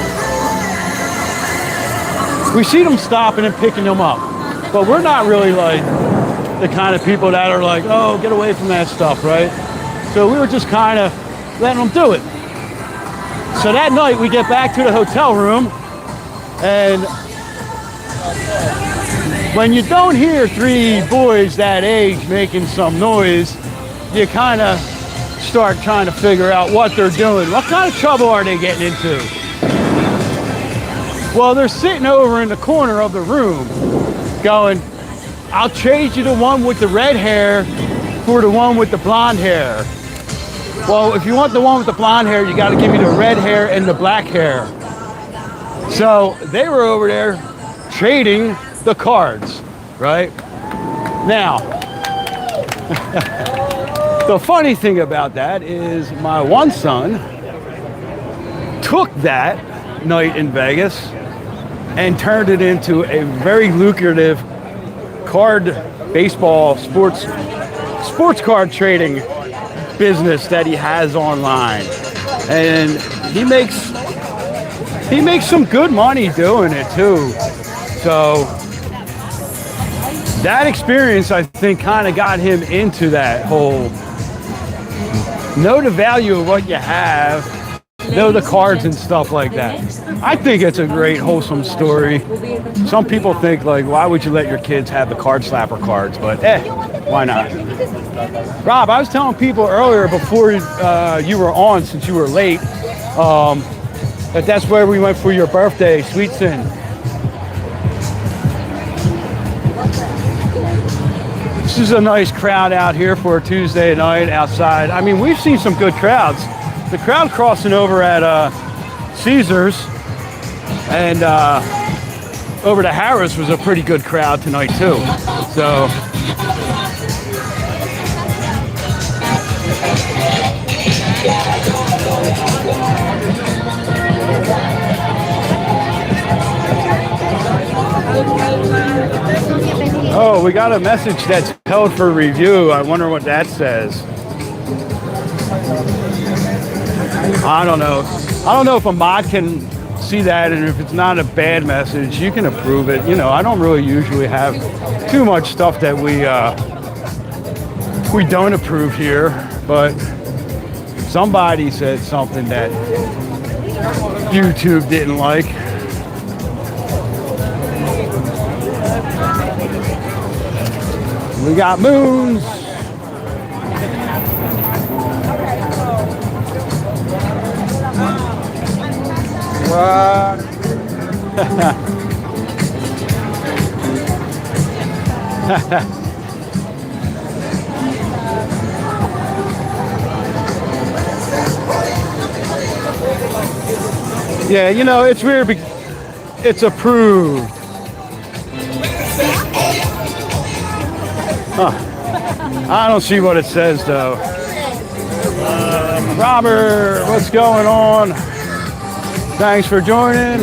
We see them stopping and picking them up, but we're not really like the kind of people that are like, oh, get away from that stuff, right? So we were just kind of letting them do it. So that night we get back to the hotel room, and when you don't hear three boys that age making some noise, you kind of start trying to figure out what they're doing. What kind of trouble are they getting into? Well, they're sitting over in the corner of the room going, I'll trade you the one with the red hair for the one with the blonde hair. Well, if you want the one with the blonde hair, you got to give me the red hair and the black hair. So they were over there trading the cards, right? Now, the funny thing about that is my one son took that night in Vegas and turned it into a very lucrative baseball sports card trading business that he has online, and he makes some good money doing it too. So that experience, I think, kind of got him into that whole know the value of what you have, know the cards and stuff like that. I think it's a great, wholesome story. Some people think, like, why would you let your kids have the card slapper cards? But why not? Rob, I was telling people earlier before you were on, since you were late, that's where we went for your birthday, Sweet Sin. This is a nice crowd out here for a Tuesday night outside. I mean, we've seen some good crowds. The crowd crossing over at Caesars and over to Harris was a pretty good crowd tonight too. So oh, we got a message that's held for review. I wonder what that says. I don't know. I don't know if a mod can see that, and if it's not a bad message, you can approve it. You know, I don't really usually have too much stuff that we don't approve here, but somebody said something that YouTube didn't like. We got moons. What? Yeah, you know, it's weird because it's approved. Huh. I don't see what it says though. Robert, what's going on? Thanks for joining.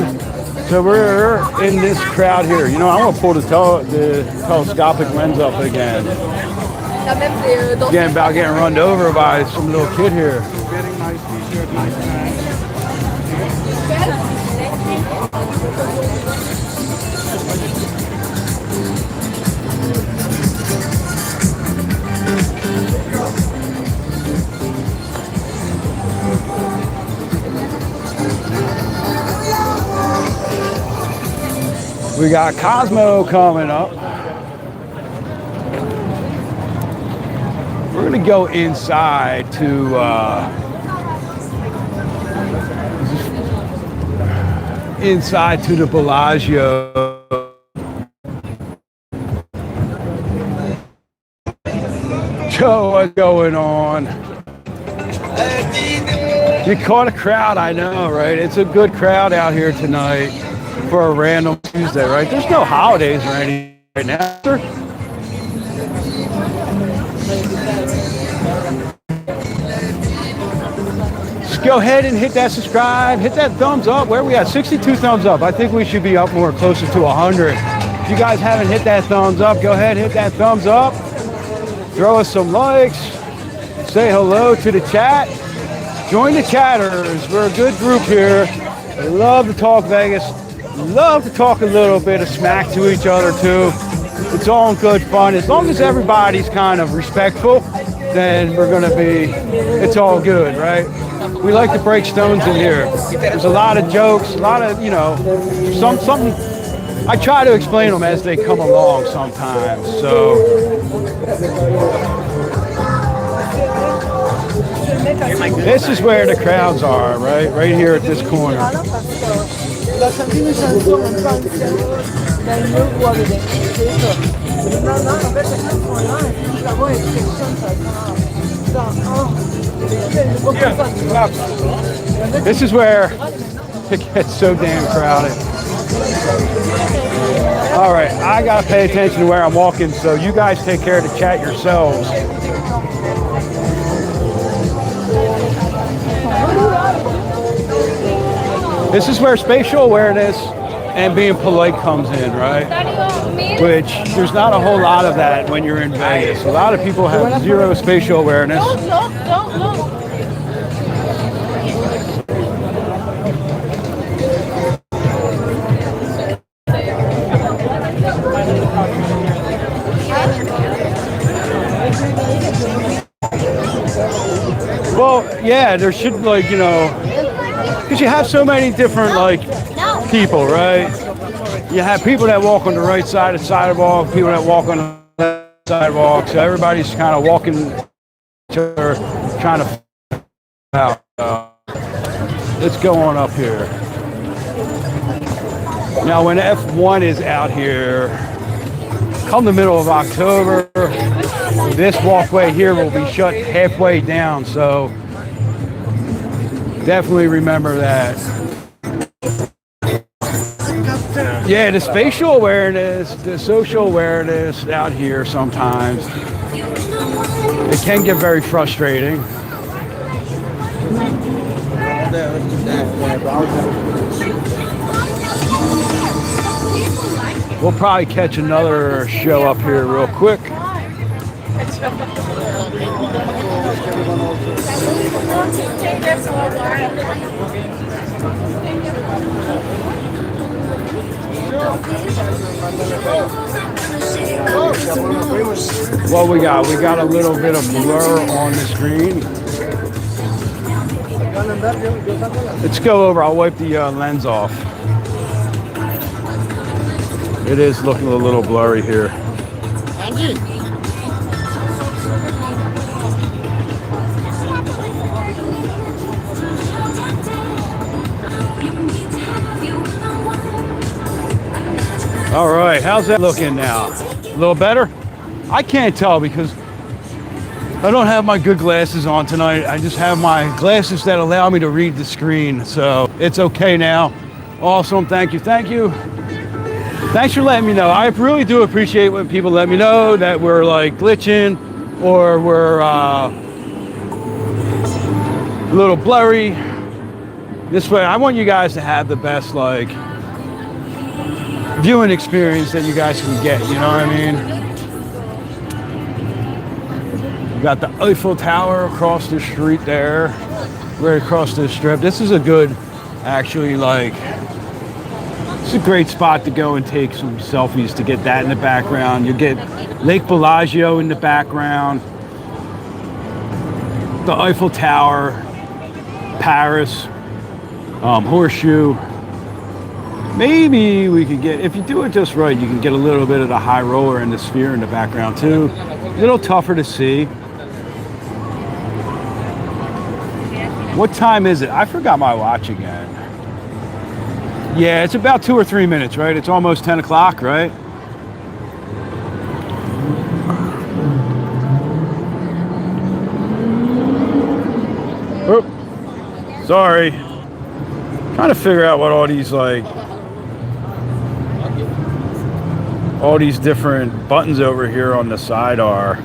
So we're in this crowd here. You know, I'm gonna pull the telescopic lens up again. Again, about getting run over by some little kid here. Getting nice t-shirt, nice man. We got Cosmo coming up. We're gonna go inside to the Bellagio. Joe, what's going on? You caught a crowd, I know, right? It's a good crowd out here tonight for a random Tuesday, right? There's no holidays or anything right now. Just go ahead and hit that subscribe, hit that thumbs up. Where are we at? 62 thumbs up. I think we should be up more closer to 100. If you guys haven't hit that thumbs up, go ahead and hit that thumbs up. Throw us some likes. Say hello to the chat. Join the chatters. We're a good group here. We love to talk Vegas. Love to talk a little bit of smack to each other too. It's all in good fun. As long as everybody's kind of respectful, then we're gonna be, it's all good, right? We like to break stones in here. There's a lot of jokes, a lot of, you know, something. I try to explain them as they come along sometimes. So this is where the crowds are, right? Right here at this corner. This is where it gets so damn crowded. All right, I gotta pay attention to where I'm walking, so you guys take care of the chat yourselves. This is where spatial awareness and being polite comes in, right? Which there's not a whole lot of that when you're in Vegas. A lot of people have zero spatial awareness. Well, yeah, there should, like, you know, because you have so many different, like, people, right? You have people that walk on the right side of the sidewalk, people that walk on the left sidewalk, so everybody's kind of walking to trying to out. Let's go on up here. Now, when F1 is out here, come the middle of October, this walkway here will be shut halfway down, so definitely remember that. Yeah, the spatial awareness, the social awareness out here sometimes, it can get very frustrating. We'll probably catch another show up here real quick. What we got? We got a little bit of blur on the screen. Let's go over. I'll wipe the lens off. It is looking a little blurry here. All right, how's that looking now? A little better? I can't tell because I don't have my good glasses on tonight. I just have my glasses that allow me to read the screen. So it's okay now. Awesome, thank you, thank you. Thanks for letting me know. I really do appreciate when people let me know that we're like glitching or we're a little blurry. This way, I want you guys to have the best like viewing experience that you guys can get, you know what I mean? You got the Eiffel Tower across the street there, right across the strip. This is a good, actually, like, it's a great spot to go and take some selfies to get that in the background. You get Lake Bellagio in the background, the Eiffel Tower, Paris, Horseshoe. Maybe we could get, if you do it just right, you can get a little bit of the high roller and the sphere in the background too. A little tougher to see. What time is it? I forgot my watch again. Yeah, it's about 2 or 3 minutes, right? It's almost 10 o'clock, right? Oh, sorry. Trying to figure out what all these all these different buttons over here on the side are.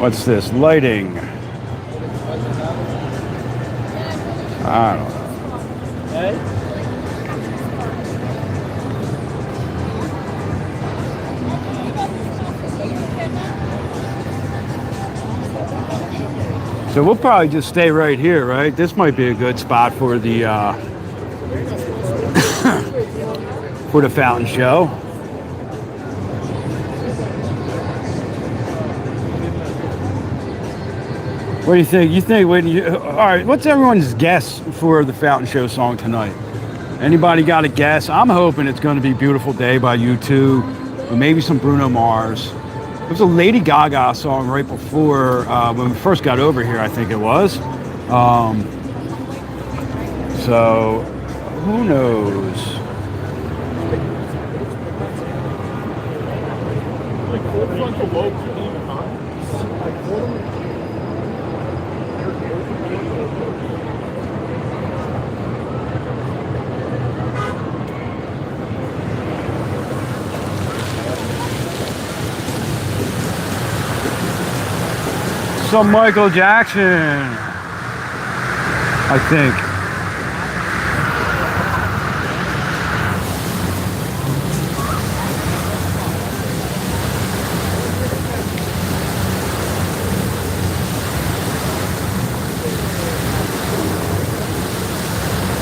What's this? Lighting. I don't know. So we'll probably just stay right here, right? This might be a good spot for the for the fountain show. What do you think? You think when you all right? What's everyone's guess for the fountain show song tonight? Anybody got a guess? I'm hoping it's going to be "Beautiful Day" by U2, or maybe some Bruno Mars. There was a Lady Gaga song right before when we first got over here, I think it was. So who knows? Some Michael Jackson, I think.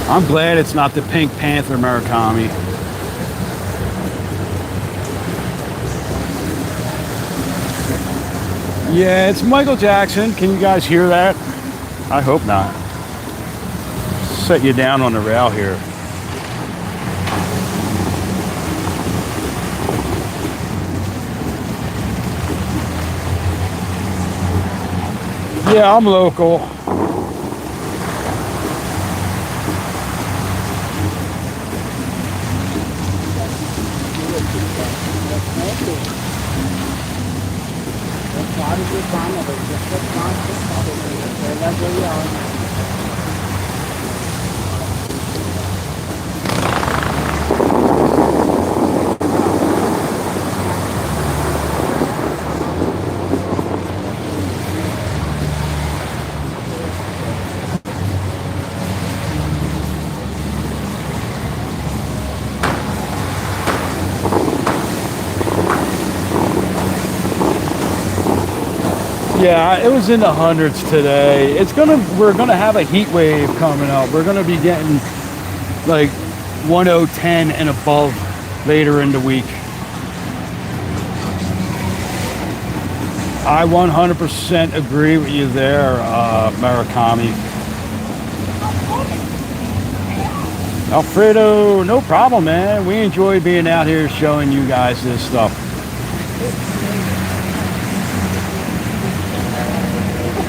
I'm glad it's not the Pink Panther Murakami. Yeah, it's Michael Jackson. Can you guys hear that? I hope not. Set you down on the rail here. Yeah, I'm local. Yeah, it was in the hundreds today. We're gonna have a heat wave coming up. We're gonna be getting like 110 and above later in the week. I 100% agree with you there, Murakami. Alfredo, no problem, man. We enjoy being out here showing you guys this stuff.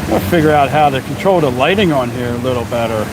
I'll figure out how to control the lighting on here a little better.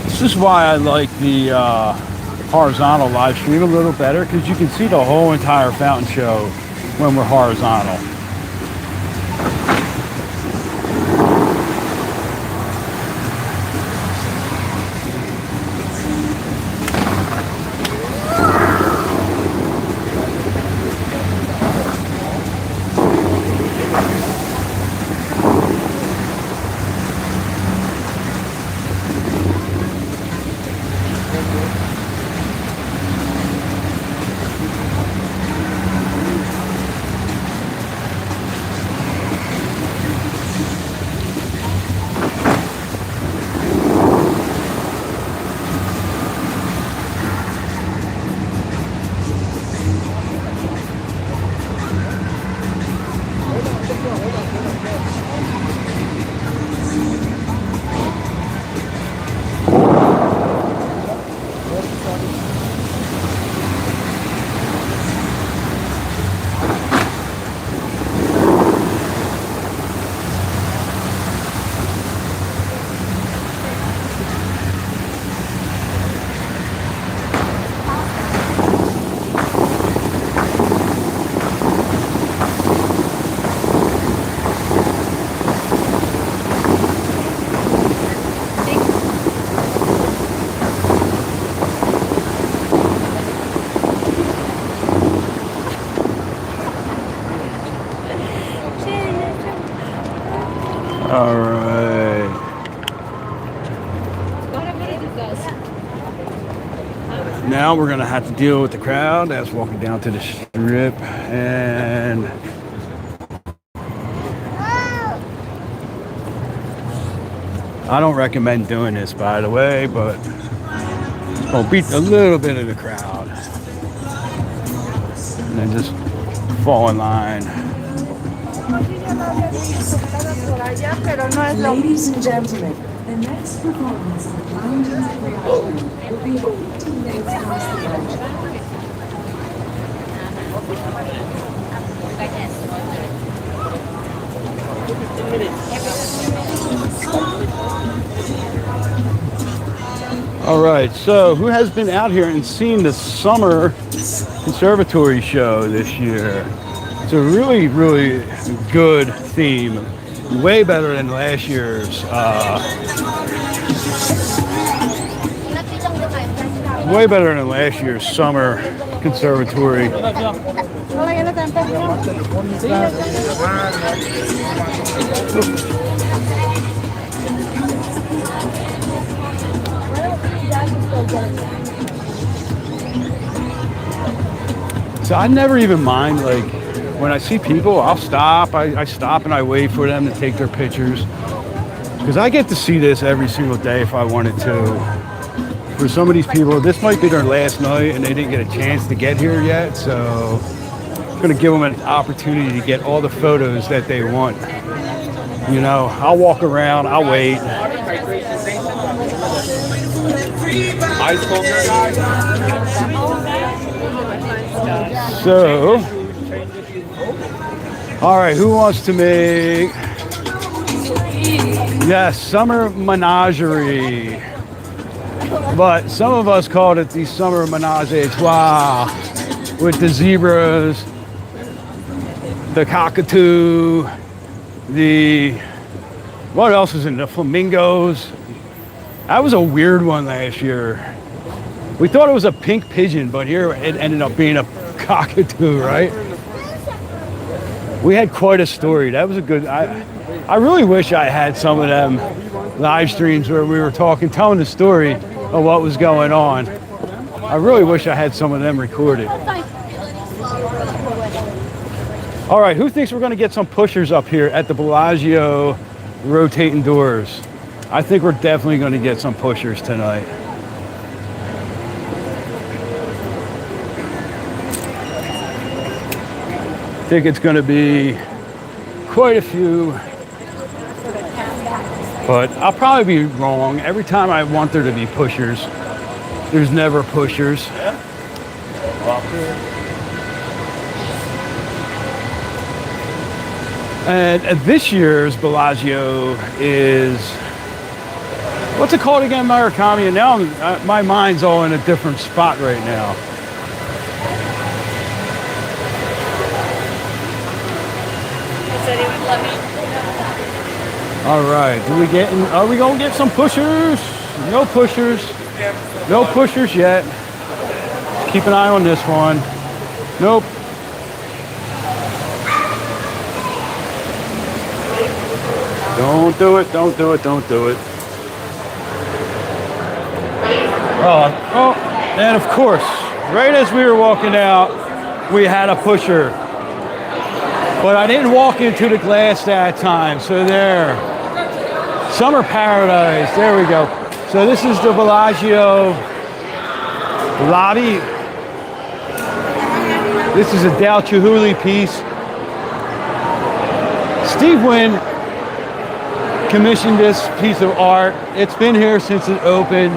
This is why I like the horizontal live stream a little better, because you can see the whole entire fountain show when we're horizontal. All right. Now we're gonna have to deal with the crowd that's walking down to the strip, and I don't recommend doing this, by the way, but it's gonna beat a little bit of the crowd, and then just fall in line. Ladies and gentlemen, the next performance of Mountains of Reality will be 15 minutes past the hour. All right, so who has been out here and seen the summer conservatory show this year? It's a really, really good theme. Way better than last year's. Way better than last year's summer conservatory. So I never even mind, like, when I see people, I'll stop. I stop and I wait for them to take their pictures. Because I get to see this every single day if I wanted to. For some of these people, this might be their last night and they didn't get a chance to get here yet. So I'm going to give them an opportunity to get all the photos that they want. You know, I'll walk around, I'll wait. So, all right, who wants to make, yes, summer menagerie. But some of us called it the summer menage a trois with the zebras, the cockatoo, what else is in the flamingos? That was a weird one last year. We thought it was a pink pigeon, but here it ended up being a cockatoo, right? We had quite a story. That was a good, I really wish I had some of them live streams where we were telling the story of what was going on. I really wish I had some of them recorded. All right, who thinks we're gonna get some pushers up here at the Bellagio rotating doors? I think we're definitely gonna get some pushers tonight. I think it's gonna be quite a few, but I'll probably be wrong. Every time I want there to be pushers, there's never pushers. And this year's Bellagio is, what's it called again, Murakami? And now my mind's all in a different spot right now. All right, are we gonna get some pushers? No pushers. No pushers yet. Keep an eye on this one. Nope. Don't do it, don't do it, don't do it. Oh, and of course, right as we were walking out, we had a pusher. But I didn't walk into the glass that time, so there. Summer Paradise, there we go. So this is the Bellagio lobby. This is a Dal Chihuly piece. Steve Wynn commissioned this piece of art. It's been here since it opened.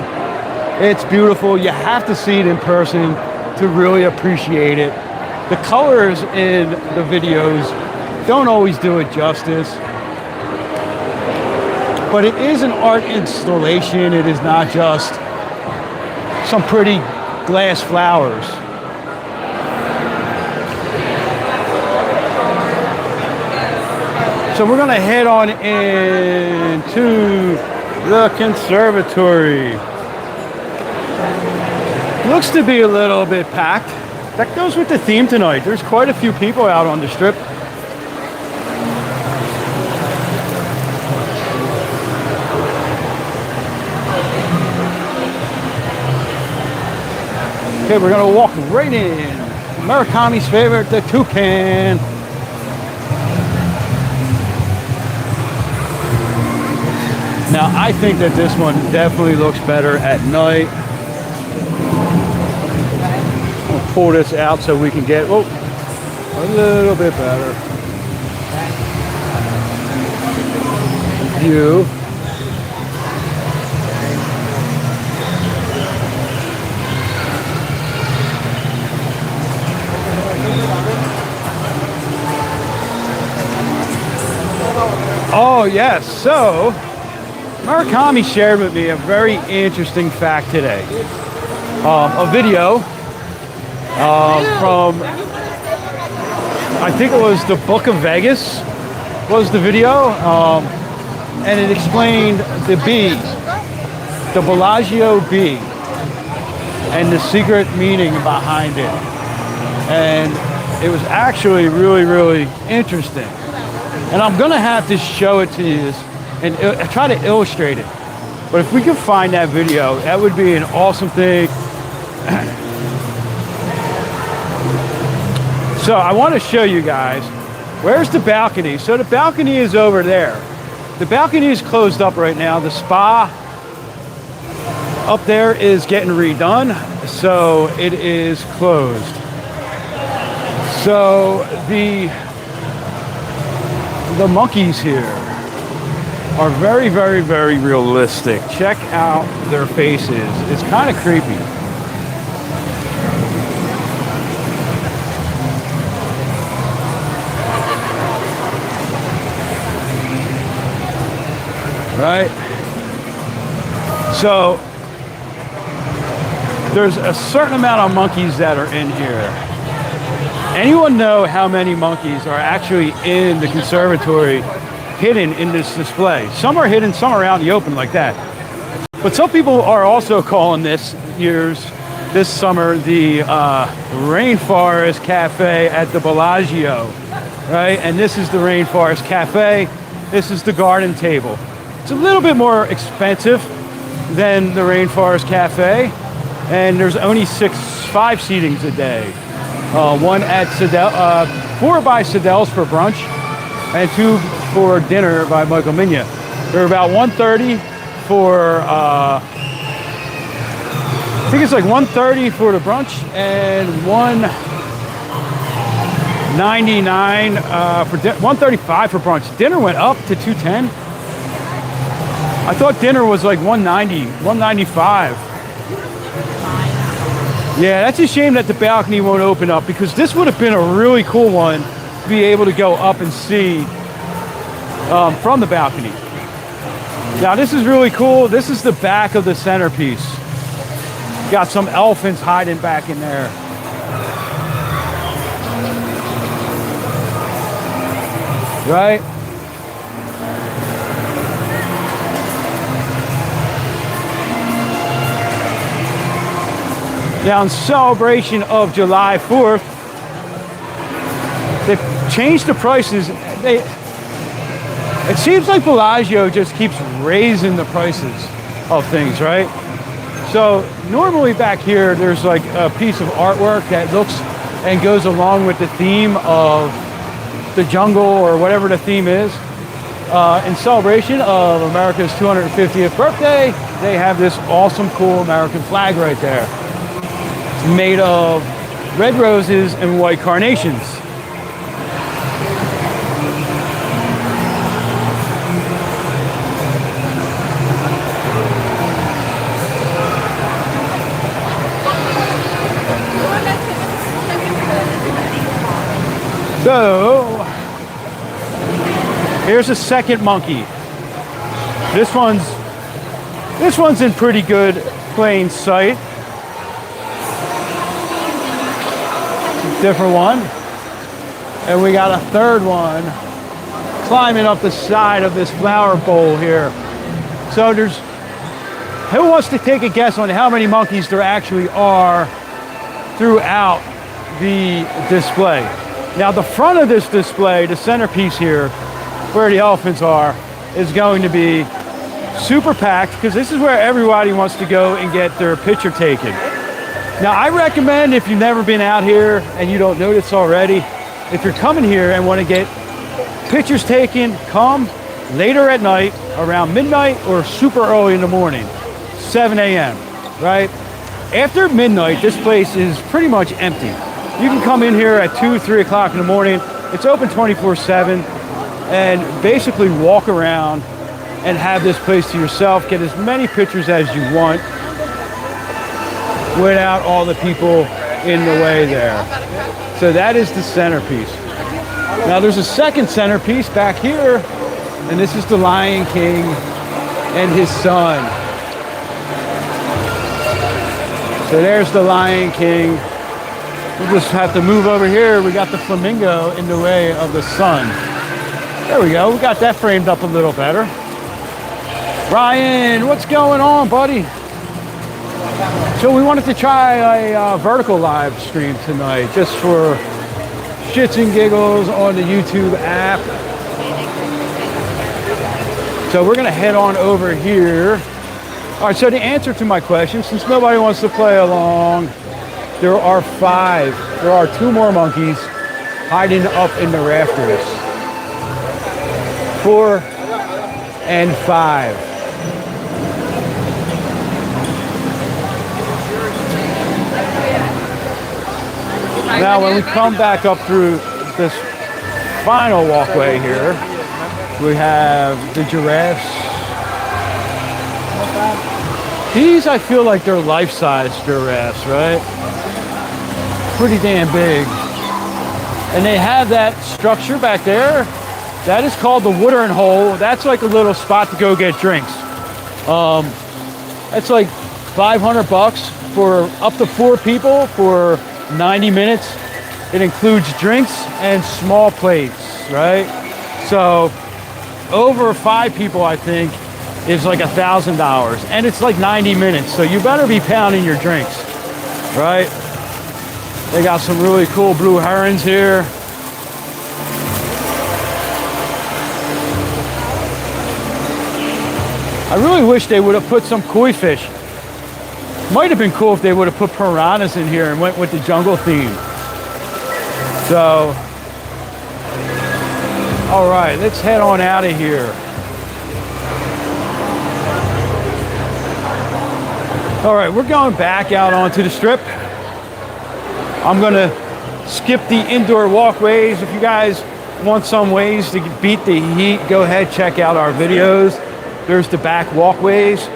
It's beautiful. You have to see it in person to really appreciate it. The colors in the videos don't always do it justice. But it is an art installation. It is not just some pretty glass flowers. So we're gonna head on into the conservatory. Looks to be a little bit packed. That goes with the theme tonight. There's quite a few people out on the strip. Okay, we're gonna walk right in. Murakami's favorite, the toucan. Now, I think that this one definitely looks better at night. We'll pull this out so we can get a little bit better view. Oh yes, so Murakami shared with me a very interesting fact today. A video from, I think it was the Book of Vegas was the video, and it explained the bee, the Bellagio bee, and the secret meaning behind it. And it was actually really, really interesting. And I'm gonna have to show it to you and try to illustrate it. But if we can find that video, that would be an awesome thing. So I want to show you guys, where's the balcony? So the balcony is over there. The balcony is closed up right now. The spa up there is getting redone, so it is closed. So the monkeys here are very, very, very realistic. Check out their faces. It's kind of creepy. Right? So there's a certain amount of monkeys that are in here. Anyone know how many monkeys are actually in the conservatory hidden in this display? Some are hidden, some are out in the open like that. But some people are also calling this summer, the Rainforest Cafe at the Bellagio, right? And this is the Rainforest Cafe. This is the garden table. It's a little bit more expensive than the Rainforest Cafe, and there's only 5 seatings a day. One at Sidell, 4 by Sidell's for brunch, and 2 for dinner by Michael Minya. They're about $130 for, I think it's like $130 for the brunch and $199 for $135 for brunch. Dinner went up to $210. I thought dinner was like $190, $195. Yeah, that's a shame that the balcony won't open up, because this would have been a really cool one to be able to go up and see from the balcony. Now this is really cool. This is the back of the centerpiece. Got some elephants hiding back in there. Right? Now, in celebration of July 4th, they've changed the prices. It seems like Bellagio just keeps raising the prices of things, right? So normally back here, there's like a piece of artwork that looks and goes along with the theme of the jungle or whatever the theme is. In celebration of America's 250th birthday, they have this awesome, cool American flag right there. Made of red roses and white carnations. So here's a second monkey. This one's in pretty good plain sight. Different one. And we got a third one climbing up the side of this flower bowl here. So who wants to take a guess on how many monkeys there actually are throughout the display? Now the front of this display, the centerpiece here, where the elephants are, is going to be super packed, because this is where everybody wants to go and get their picture taken. Now, I recommend, if you've never been out here and you don't know this already, if you're coming here and want to get pictures taken, come later at night, around midnight or super early in the morning, 7 a.m., right? After midnight, this place is pretty much empty. You can come in here at 2, 3 o'clock in the morning. It's open 24/7, and basically walk around and have this place to yourself. Get as many pictures as you want without all the people in the way there. So that is the centerpiece. Now there's a second centerpiece back here, and this is the Lion King and his son. So there's the Lion King. We'll just have to move over here. We got the flamingo in the way of the sun. There we go. We got that framed up a little better. Ryan, what's going on, buddy? So we wanted to try a vertical live stream tonight, just for shits and giggles on the YouTube app. So we're gonna head on over here. All right, so the answer to my question, since nobody wants to play along, there are 5. There are 2 more monkeys hiding up in the rafters. 4 and 5. Now, when we come back up through this final walkway here, we have the giraffes. These, I feel like they're life-size giraffes, right? Pretty damn big. And they have that structure back there. That is called the watering hole. That's like a little spot to go get drinks. That's like $500 for up to 4 people for 90 minutes. It includes drinks and small plates, right? So over 5 people, I think, is like $1,000, and it's like 90 minutes. So you better be pounding your drinks, right? They got some really cool blue herons here. I really wish they would have put some koi fish. Might have been cool if they would have put piranhas in here and went with the jungle theme. So, all right, let's head on out of here. All right, we're going back out onto the strip. I'm gonna skip the indoor walkways. If you guys want some ways to beat the heat, go ahead, check out our videos. There's the back walkways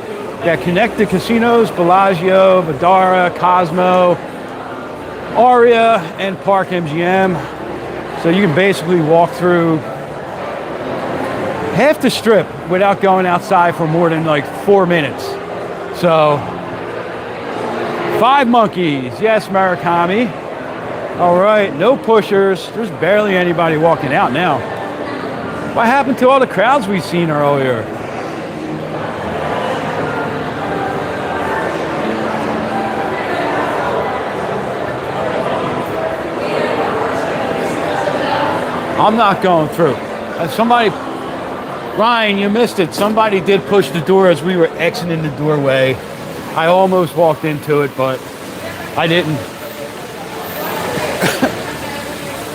that connect the casinos, Bellagio, Vdara, Cosmo, Aria, and Park MGM. So you can basically walk through half the strip without going outside for more than like 4 minutes. So, 5 monkeys, yes, Murakami. All right, no pushers. There's barely anybody walking out now. What happened to all the crowds we've seen earlier? I'm not going through. Somebody, Ryan, you missed it. Somebody did push the door as we were exiting the doorway. I almost walked into it, but I didn't.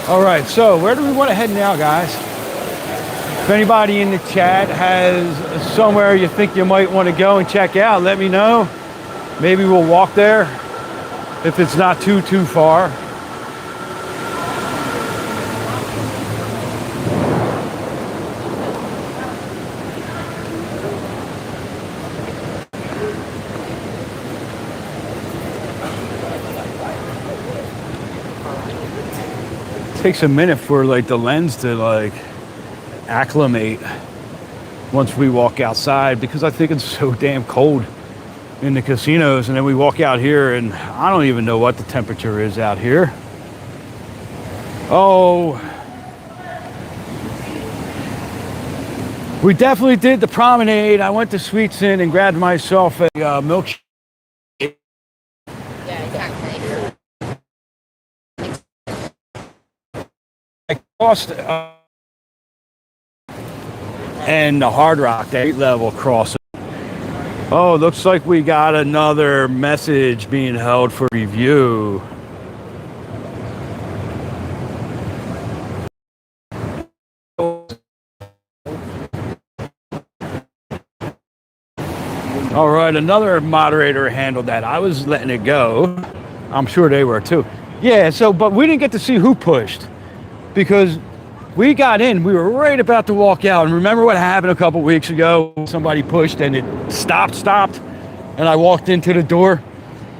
All right, so where do we want to head now, guys? If anybody in the chat has somewhere you think you might want to go and check out, let me know. Maybe we'll walk there if it's not too far. Takes a minute for like the lens to like acclimate once we walk outside, because I think it's so damn cold in the casinos, and then we walk out here and I don't even know what the temperature is out here. Oh, we definitely did the promenade. I went to Sweets Inn and grabbed myself a milkshake. Crossed and the Hard Rock, the 8 level crossing. Oh, looks like we got another message being held for review. All right, another moderator handled that. I was letting it go. I'm sure they were too. Yeah, so, but we didn't get to see who pushed because we got in, we were right about to walk out. And remember what happened a couple weeks ago? Somebody pushed and it stopped, and I walked into the door.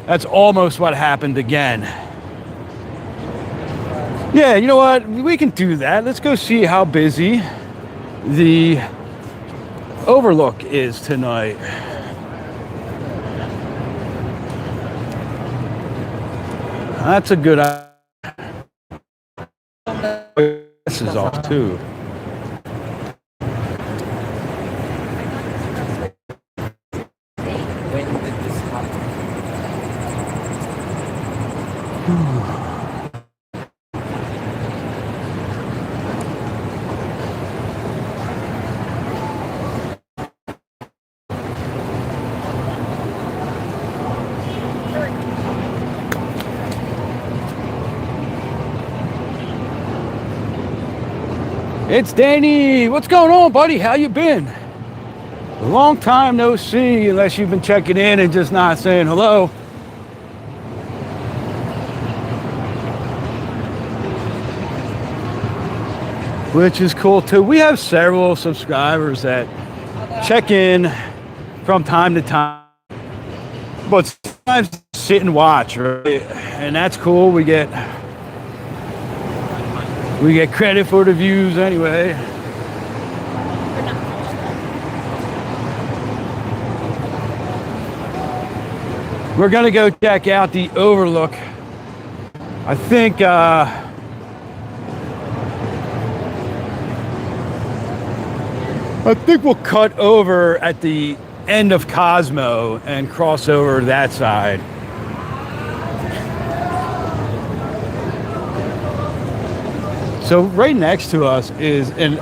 That's almost what happened again. Yeah, you know what? We can do that. Let's go see how busy the Overlook is tonight. That's a good idea. This is off too. It's Danny. What's going on, buddy? How you been? Long time no see, unless you've been checking in and just not saying hello. Which is cool too. We have several subscribers that check in from time to time, but sometimes sit and watch, right? And that's cool. We get credit for the views anyway. We're gonna go check out the Overlook. I think we'll cut over at the end of Cosmo and cross over that side. So right next to us is an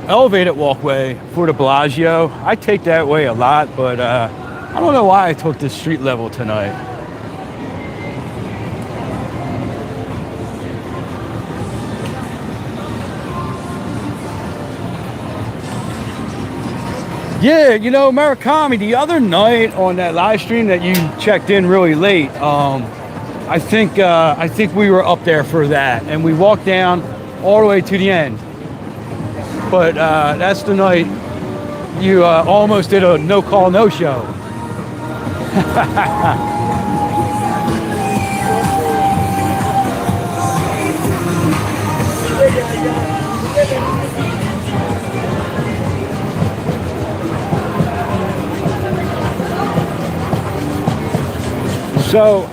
elevated walkway for the Bellagio. I take that way a lot, but I don't know why I took this street level tonight. Yeah, you know, Murakami, the other night on that live stream that you checked in really late, I think we were up there for that, and we walked down all the way to the end. But that's the night you almost did a no call, no show. So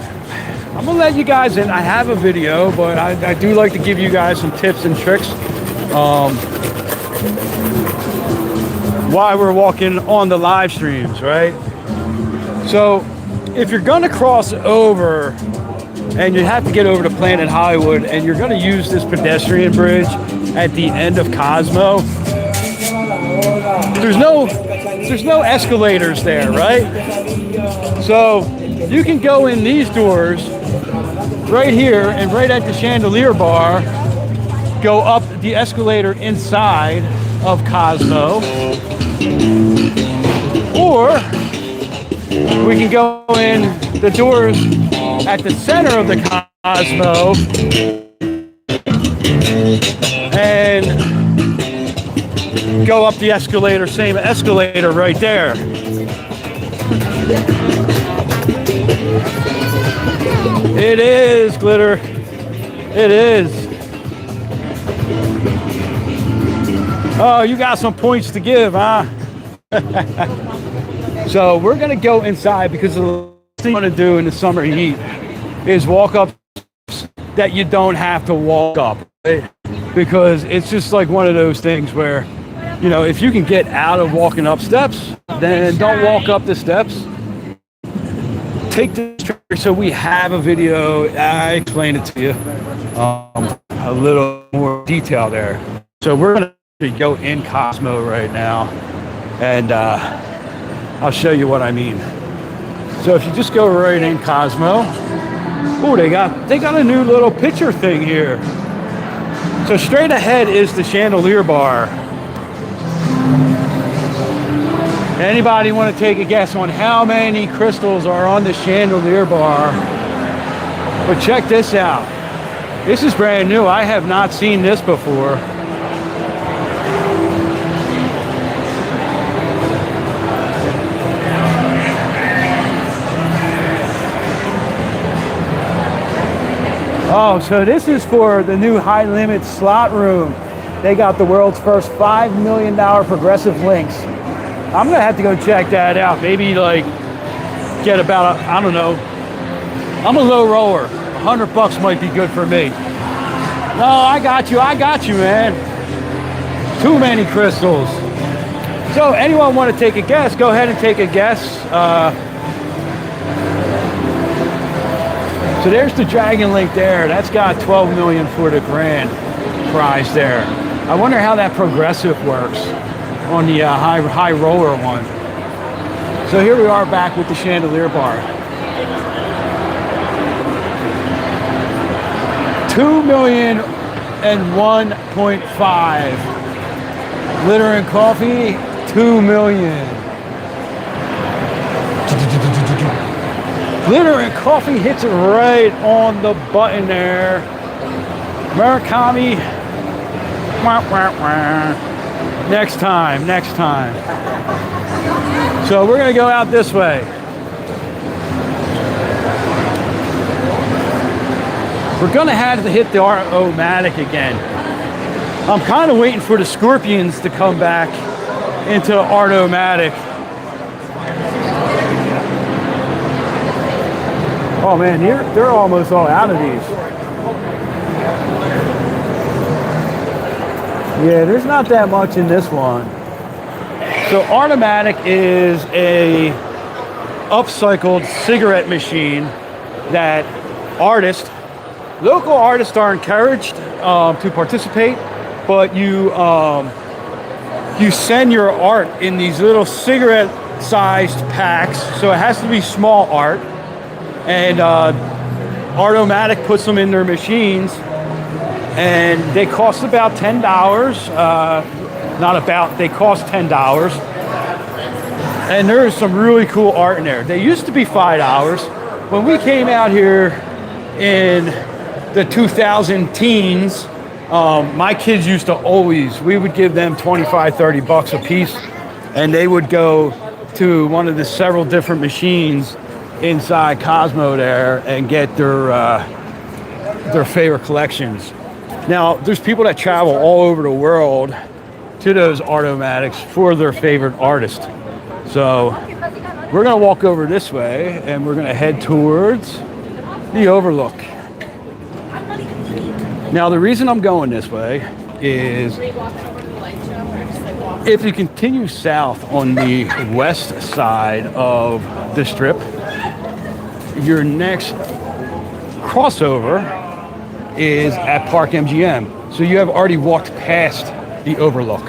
I'm gonna let you guys in. I have a video, but I do like to give you guys some tips and tricks while we're walking on the live streams, right? So if you're gonna cross over and you have to get over to Planet Hollywood and you're gonna use this pedestrian bridge at the end of Cosmo, there's no escalators there, right? So you can go in these doors right here and right at the chandelier bar, go up the escalator inside of Cosmo, or we can go in the doors at the center of the Cosmo and go up the escalator, same escalator right there. It is, Glitter. It is. Oh, you got some points to give, huh? So we're gonna go inside because the last thing you want to do in the summer heat is walk up that you don't have to walk up, right? Because it's just like one of those things where, you know, if you can get out of walking up steps, then don't walk up the steps. Take this trick. So we have a video. I explained it to you a little more detail there. So we're gonna go in Cosmo right now, and I'll show you what I mean. So if you just go right in Cosmo, oh, they got a new little picture thing here. So straight ahead is the chandelier bar. Anybody want to take a guess on how many crystals are on the chandelier bar? But check this out. This is brand new. I have not seen this before. Oh, so this is for the new high limit slot room. They got the world's first $5 million progressive links. I'm gonna have to go check that out. Maybe like get about, I don't know. I'm a low roller. $100 might be good for me. No, I got you, man. Too many crystals. So anyone want to take a guess? Go ahead and take a guess. So there's the Dragon Link there. That's got 12 million for the grand prize there. I wonder how that progressive works on the high roller one. So here we are back with the chandelier bar. 2 million and 1.5. Glitter and coffee, 2 million. Glitter and coffee hits it right on the button there. Murakami. Next time. So we're gonna go out this way. We're gonna have to hit the automatic again. I'm kind of waiting for the Scorpions to come back into automatic. Oh man, they're almost all out of these. Yeah, there's not that much in this one. So automatic is a upcycled cigarette machine that local artists are encouraged to participate, but you send your art in these little cigarette-sized packs, so it has to be small art. And Artomatic puts them in their machines, and they cost about $10. They cost $10. And there is some really cool art in there. They used to be $5. When we came out here in the 2000 teens, my kids used to we would give them $25-30 a piece, and they would go to one of the several different machines inside Cosmo there and get their favorite collections. Now, there's people that travel all over the world to those Artomatics for their favorite artist. So we're gonna walk over this way and we're gonna head towards the Overlook. Now, the reason I'm going this way is if you continue south on the west side of the strip, your next crossover is at Park MGM. So you have already walked past the Overlook.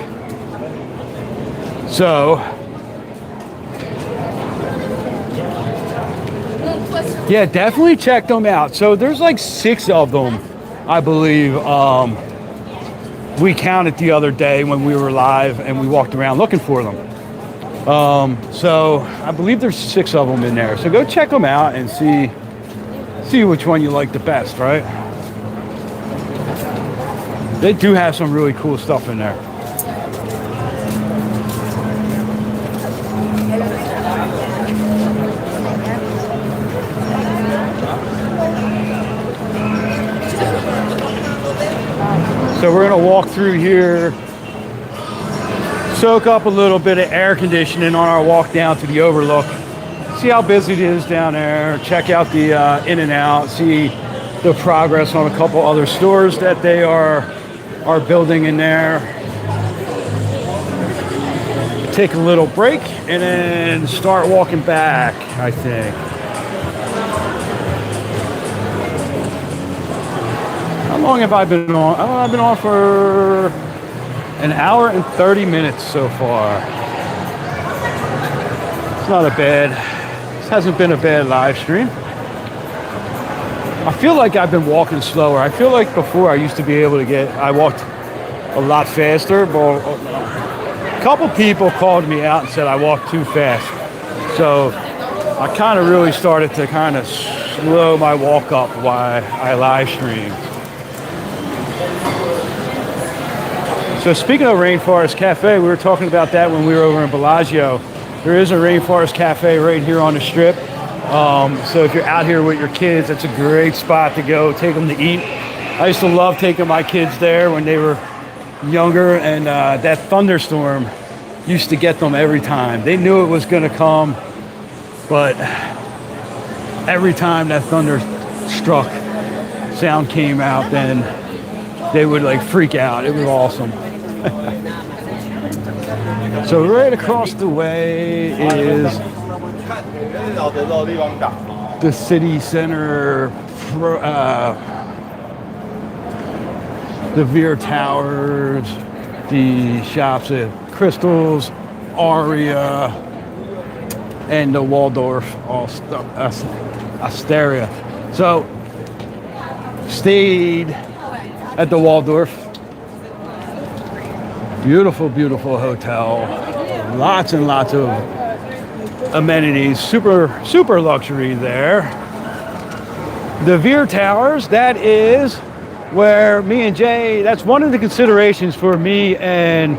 So, yeah, definitely check them out. So there's like 6 of them, I believe. We counted the other day when we were live and we walked around looking for them. So I believe there's 6 of them in there. So go check them out and see which one you like the best, right? They do have some really cool stuff in there. So we're gonna walk through here, soak up a little bit of air conditioning on our walk down to the Overlook. See how busy it is down there. Check out the in and out. See the progress on a couple other stores that they are building in there. Take a little break and then start walking back, I think. How long have I been on? I've been on for an hour and 30 minutes so far. It's not a bad, this hasn't been a bad live stream. I feel like I've been walking slower. I feel like before I used to be able to I walked a lot faster, but a couple people called me out and said I walked too fast. So I kind of really started to kind of slow my walk up while I live stream. So speaking of Rainforest Cafe, we were talking about that when we were over in Bellagio. There is a Rainforest Cafe right here on the strip. So if you're out here with your kids, it's a great spot to go, take them to eat. I used to love taking my kids there when they were younger, and that thunderstorm used to get them every time. They knew it was gonna come, but every time that thunder struck, sound came out, then they would like freak out. It was awesome. So right across the way is the city center, the Veer Towers, the shops at Crystals, Aria, and the Waldorf Astoria. So stayed at the Waldorf. Beautiful, beautiful hotel. Lots and lots of amenities. Super, super luxury there. The Veer Towers, that is where me and Jay, that's one of the considerations for me and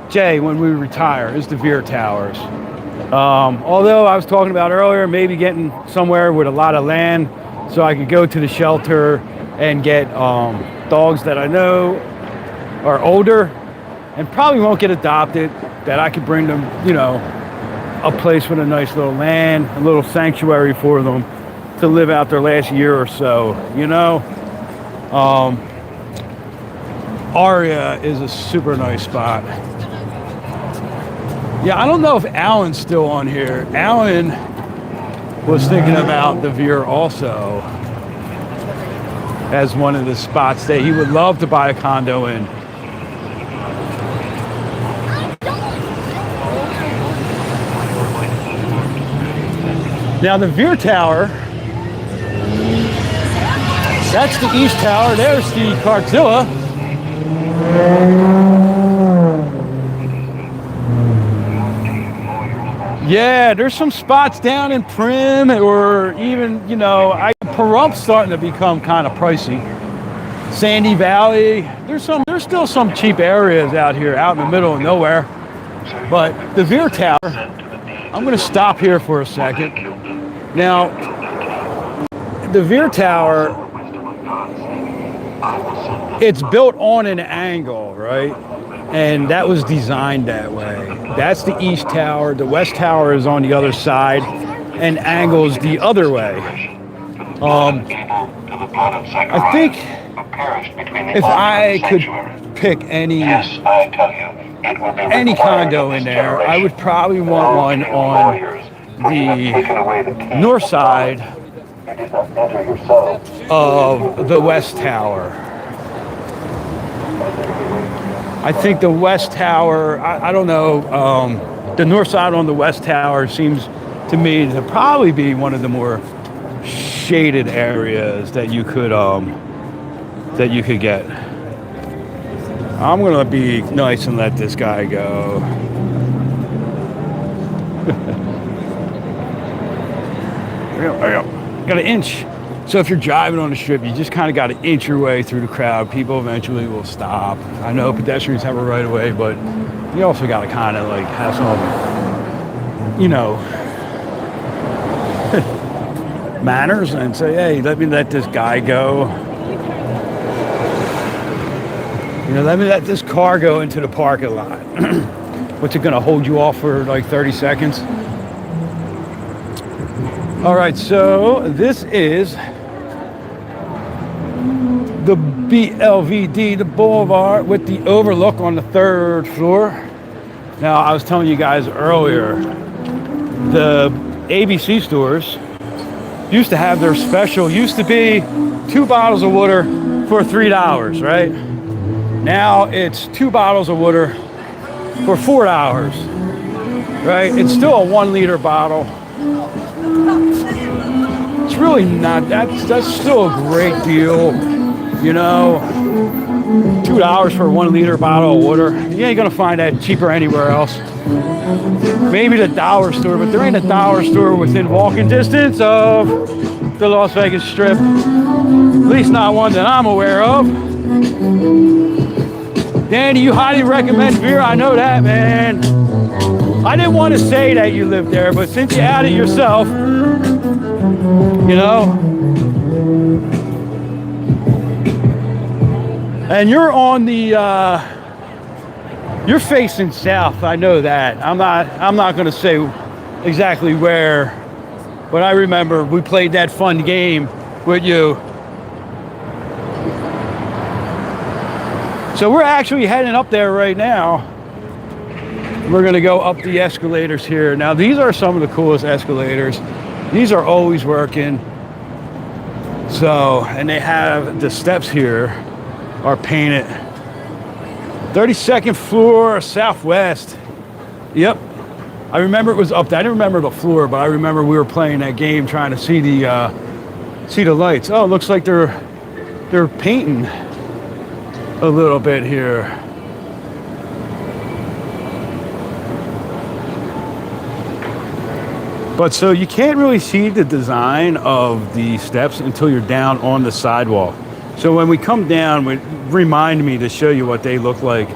Jay when we retire, is the Veer Towers. Although I was talking about earlier, maybe getting somewhere with a lot of land so I could go to the shelter and get dogs that I know are older and probably won't get adopted, that I could bring them, you know, a place with a nice little land, a little sanctuary for them to live out their last year or so, you know. Aria is a super nice spot. Yeah, I don't know if Alan's still on here. Alan was thinking about the Veer also as one of the spots that he would love to buy a condo in. Now the Veer Tower, that's the East Tower. There's the Cartzilla. Yeah, there's some spots down in Prim, or even, you know, Pahrumph's starting to become kind of pricey. Sandy Valley, there's still some cheap areas out here, out in the middle of nowhere. But the Veer Tower, I'm going to stop here for a second. Now, the Veer Tower, it's built on an angle, right? And that was designed that way. That's the East Tower. The West Tower is on the other side and angles the other way. I think if I could pick any condo in there, I would probably want one on the north side of the West Tower. I think the West Tower, I don't know, the north side on the West Tower seems to me to probably be one of the more shaded areas that you could get. I'm gonna be nice and let this guy go. Got an inch. So if you're driving on the strip, you just kind of got to inch your way through the crowd. People eventually will stop. I know pedestrians have a right of way, but you also got to kind of like have some, you know, manners and say, hey, let me let this guy go. You know, let me let this car go into the parking lot. What's it going to hold you off for like 30 seconds? All right, so this is the BLVD, the Boulevard, with the overlook on the 3rd floor. Now, I was telling you guys earlier, the ABC stores used to have their special, used to be 2 bottles of water for $3, right? Now it's 2 bottles of water for $4. right? It's still a 1 liter bottle. It's really not, that's still a great deal, you know. $2 for a 1 liter bottle of water. You ain't gonna find that cheaper anywhere else. Maybe the dollar store, but there ain't a dollar store within walking distance of the Las Vegas Strip. At least not one that I'm aware of. Danny, you highly recommend beer. I know that, man. I didn't want to say that you lived there, but since you added yourself, you know. And you're on the, you're facing south. I know that. I'm not going to say exactly where, but I remember we played that fun game with you. So we're actually heading up there right now. We're going to go up the escalators here. Now, these are some of the coolest escalators. These are always working. So, and they have the steps here are painted. 32nd floor, southwest. Yep. I remember it was up there. I didn't remember the floor, but I remember we were playing that game trying to see the lights. Oh, it looks like they're painting a little bit here. But so you can't really see the design of the steps until you're down on the sidewalk. So when we come down, remind me to show you what they look like.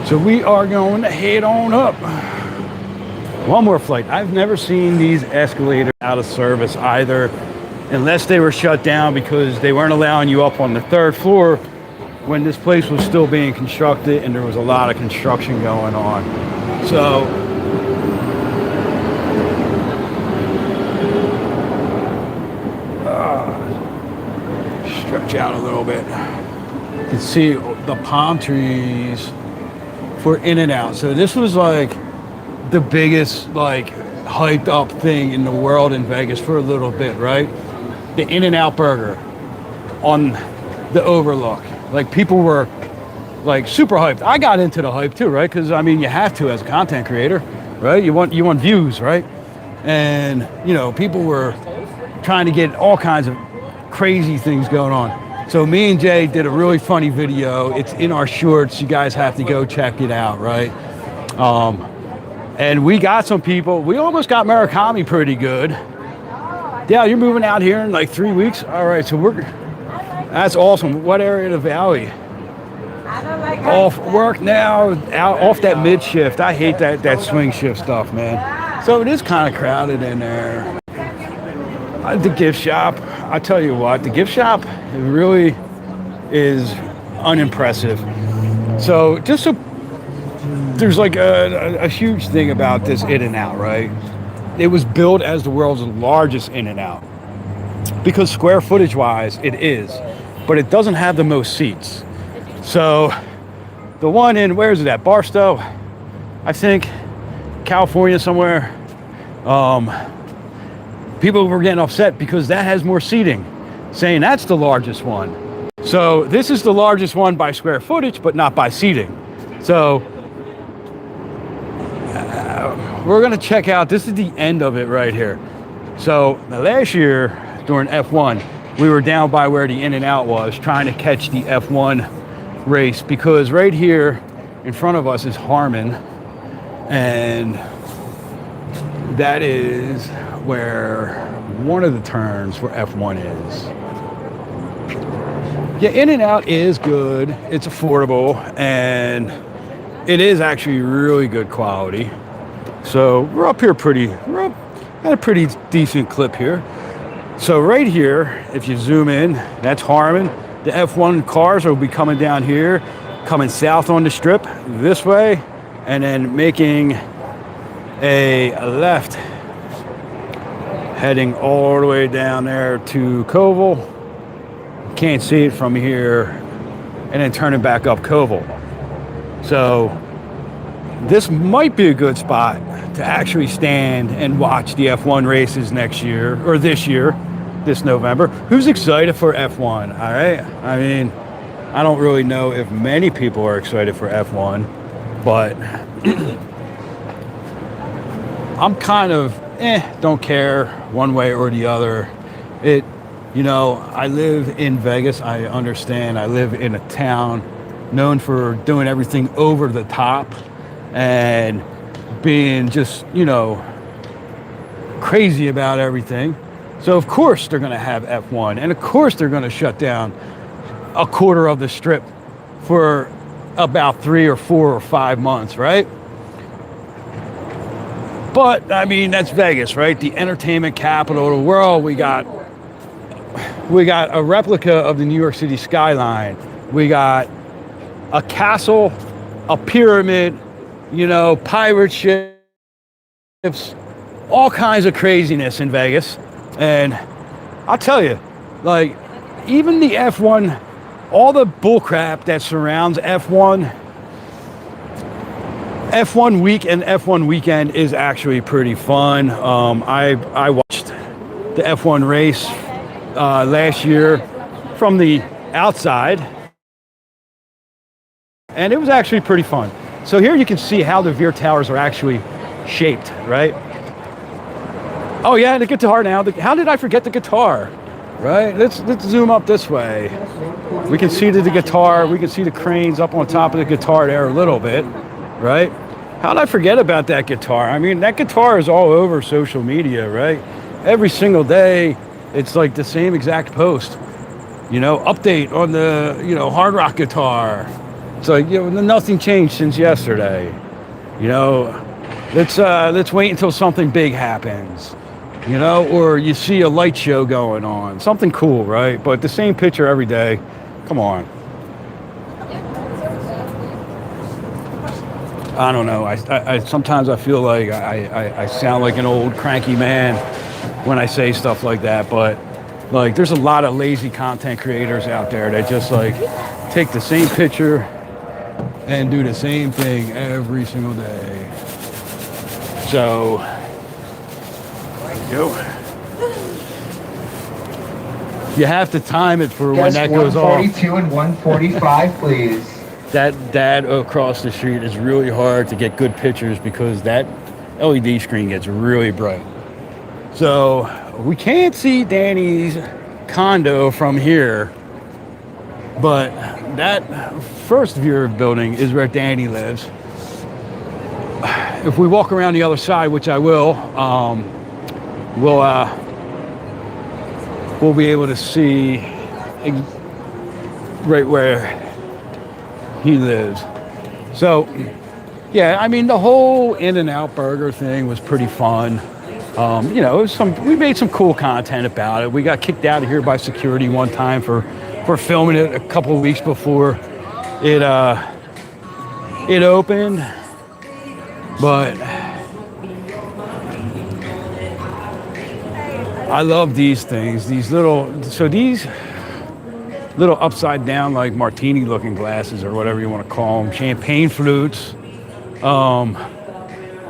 So we are going to head on up. One more flight. I've never seen these escalators out of service either, unless they were shut down because they weren't allowing you up on the 3rd floor when this place was still being constructed and there was a lot of construction going on. So stretch out a little bit. You can see the palm trees for In-N-Out. So this was like the biggest, like, hyped up thing in the world in Vegas for a little bit, right? The In-N-Out burger on the Overlook. Like, people were like super hyped. I got into the hype too, right? Because I mean, you have to as a content creator, right? You want views, right? And you know, people were trying to get all kinds of crazy things going on. So me and Jay did a really funny video. It's in our shorts. You guys have to go check it out, right? And we got some people. We almost got Murakami pretty good. Yeah, you're moving out here in like 3 weeks. All right, so that's awesome. What area of the valley? Off work now, out off that mid shift. I hate that swing shift stuff, man. So it is kind of crowded in there. The gift shop, I tell you what, the gift shop really is unimpressive. So just so there's like a huge thing about this In-N-Out, right? It was built as the world's largest In-N-Out because square footage wise it is, but it doesn't have the most seats. So the one in, where is it at? Barstow, I think, California somewhere. People were getting upset because that has more seating, saying that's the largest one. So this is the largest one by square footage, but not by seating. So we're gonna check out, this is the end of it right here. So last year during F1, we were down by where the In-N-Out was trying to catch the F1 race because right here in front of us is Harmon, and that is where one of the turns for F1 is. Yeah, In-N-Out is good, it's affordable, and it is actually really good quality. So we're up at a pretty decent clip here. So right here, if you zoom in, that's Harmon. The F1 cars will be coming down here, coming south on the strip this way, and then making a left, heading all the way down there to Koval. Can't see it from here, and then turning back up Koval. So this might be a good spot to actually stand and watch the F1 races next year, or this year, this November. Who's excited for F1? All right. I mean, I don't really know if many people are excited for F1, but I'm kind of don't care one way or the other. I live in Vegas. I understand. I live in a town known for doing everything over the top and being just, crazy about everything. So of course they're going to have F1, and of course they're going to shut down a quarter of the strip for about 3 or 4 or 5 months, right? But I mean, that's Vegas, right? The entertainment capital of the world. We got a replica of the New York City skyline. We got a castle, a pyramid, pirate ships, all kinds of craziness in Vegas. And I'll tell you, like, even the F1, all the bullcrap that surrounds F1 week and F1 weekend is actually pretty fun. I watched the F1 race last year from the outside, and it was actually pretty fun. So here you can see how the Veer Towers are actually shaped, right? Oh yeah, the guitar now. How did I forget the guitar? Right? Let's zoom up this way. We can see the guitar. We can see the cranes up on top of the guitar there a little bit, right? How did I forget about that guitar? I mean, that guitar is all over social media, right? Every single day, it's like the same exact post. Update on the, hard rock guitar. It's like, nothing changed since yesterday. Let's wait until something big happens. Or you see a light show going on. Something cool, right? But the same picture every day. Come on. I don't know. I sometimes I feel like I sound like an old cranky man when I say stuff like that, but like there's a lot of lazy content creators out there that just like take the same picture and do the same thing every single day. So you have to time it for when that goes off. 142 and 145, please. That across the street is really hard to get good pictures because that LED screen gets really bright. So we can't see Danny's condo from here, but that first view building is where Danny lives. If we walk around the other side, which I will, we'll be able to see right where he lives. So yeah, I mean, the whole In-N-Out Burger thing was pretty fun. We made some cool content about it. We got kicked out of here by security one time for filming it a couple of weeks before it opened. But I love these things. These little upside down, like martini looking glasses or whatever you want to call them, champagne flutes.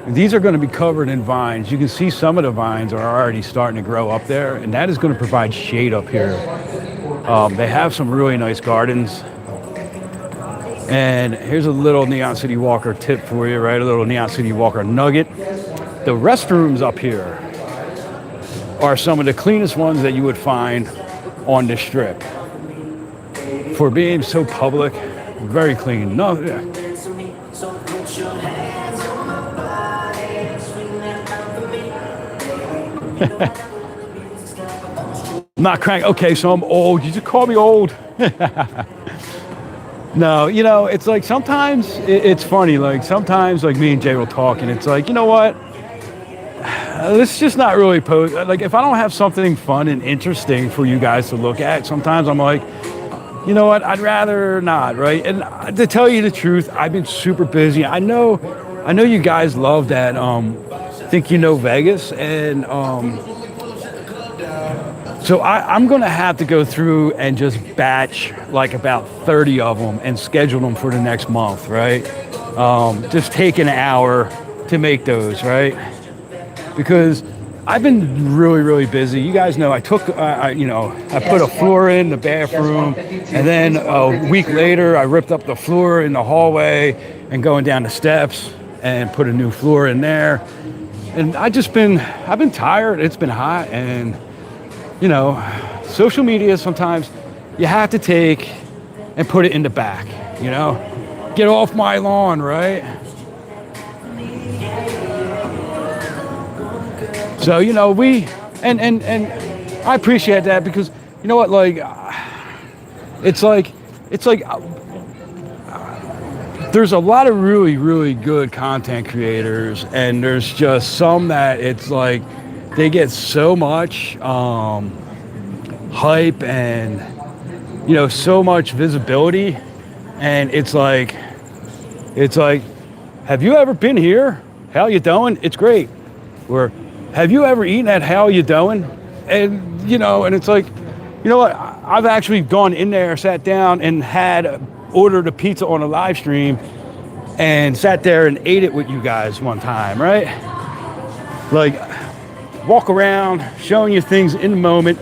These are going to be covered in vines. You can see some of the vines are already starting to grow up there, and that is going to provide shade up here. They have some really nice gardens. And here's a little Neon City Walker tip for you, right? A little Neon City Walker nugget. The restrooms up here are some of the cleanest ones that you would find on the strip. For being so public, very clean. No, yeah. I'm not crank. Okay, so I'm old. You just call me old. No, it's like sometimes it's funny. Like sometimes, like me and Jay will talk, and it's like, you know what? Let's just not really post. Like if I don't have something fun and interesting for you guys to look at, sometimes I'm like, you know what? I'd rather not, right? And to tell you the truth, I've been super busy. I know you guys love that. Think you know Vegas, and so I'm going to have to go through and just batch like about 30 of them and schedule them for the next month, right? just take an hour to make those, right? Because I've been really busy. You guys know I took, I put a floor in the bathroom, and then a week later I ripped up the floor in the hallway and going down the steps and put a new floor in there. And I've been tired. It's been hot, and social media sometimes you have to take and put it in the back. Get off my lawn, right? So, and I appreciate that, because you know what, like, it's like there's a lot of really good content creators, and there's just some that it's like they get so much hype and so much visibility, and it's like have you ever been here? How you doing? It's great. Or have you ever eaten at How You Doing? And and it's like, what, I've actually gone in there, sat down, and ordered a pizza on a live stream and sat there and ate it with you guys one time, right? Like, walk around showing you things in the moment,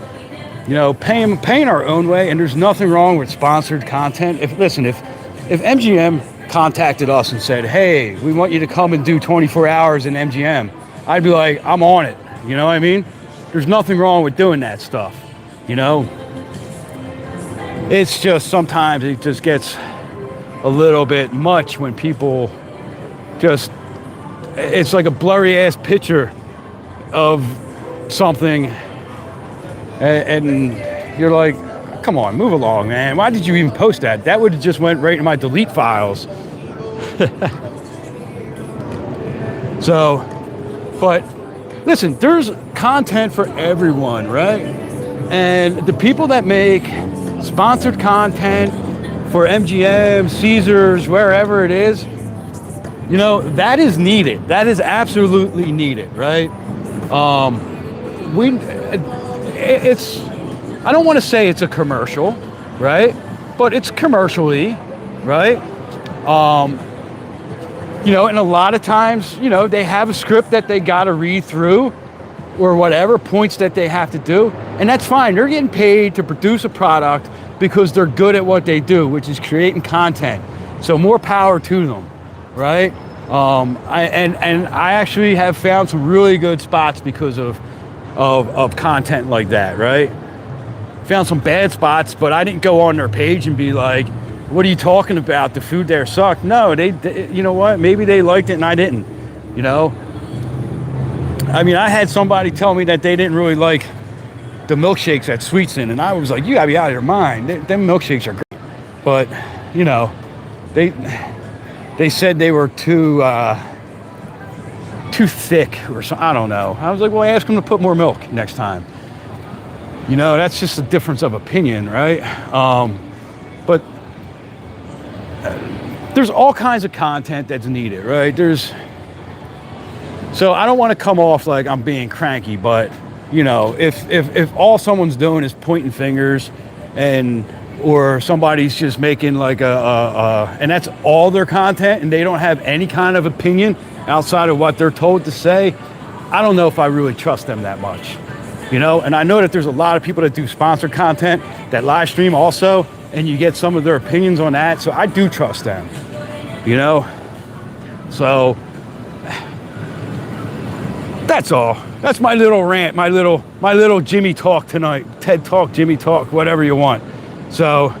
paying our own way. And there's nothing wrong with sponsored content. If MGM contacted us and said, hey, we want you to come and do 24 hours in MGM, I'd be like, I'm on it. You know what I mean? There's nothing wrong with doing that stuff. It's just sometimes it just gets a little bit much when people it's like a blurry ass picture of something, and you're like, come on, move along, man. Why did you even post that? That would have just went right in my delete files. So, but listen, there's content for everyone, right? And the people that make sponsored content for MGM, Caesars, wherever it is, that is needed. That is absolutely needed, right? I don't want to say it's a commercial, right? But it's commercially, right? And a lot of times, they have a script that they got to read through, or whatever, points that they have to do. And that's fine. They're getting paid to produce a product because they're good at what they do, which is creating content. So more power to them, right? I actually have found some really good spots because of content like that, right? Found some bad spots, but I didn't go on their page and be like, what are you talking about? The food there sucked. No, they you know what? Maybe they liked it and I didn't, I mean, I had somebody tell me that they didn't really like the milkshakes at Sweetson, and I was like, you gotta be out of your mind. Them milkshakes are great. But, they said they were too thick or something. I don't know. I was like, well, ask them to put more milk next time. That's just a difference of opinion, right? But there's all kinds of content that's needed, right? So I don't want to come off like I'm being cranky, but if all someone's doing is pointing fingers, or somebody's just making like and that's all their content, and they don't have any kind of opinion outside of what they're told to say, I don't know if I really trust them that much, And I know that there's a lot of people that do sponsored content that live stream also, and you get some of their opinions on that. So I do trust them, So that's all. That's my little rant, my little Jimmy talk tonight. TED Talk, Jimmy Talk, whatever you want. So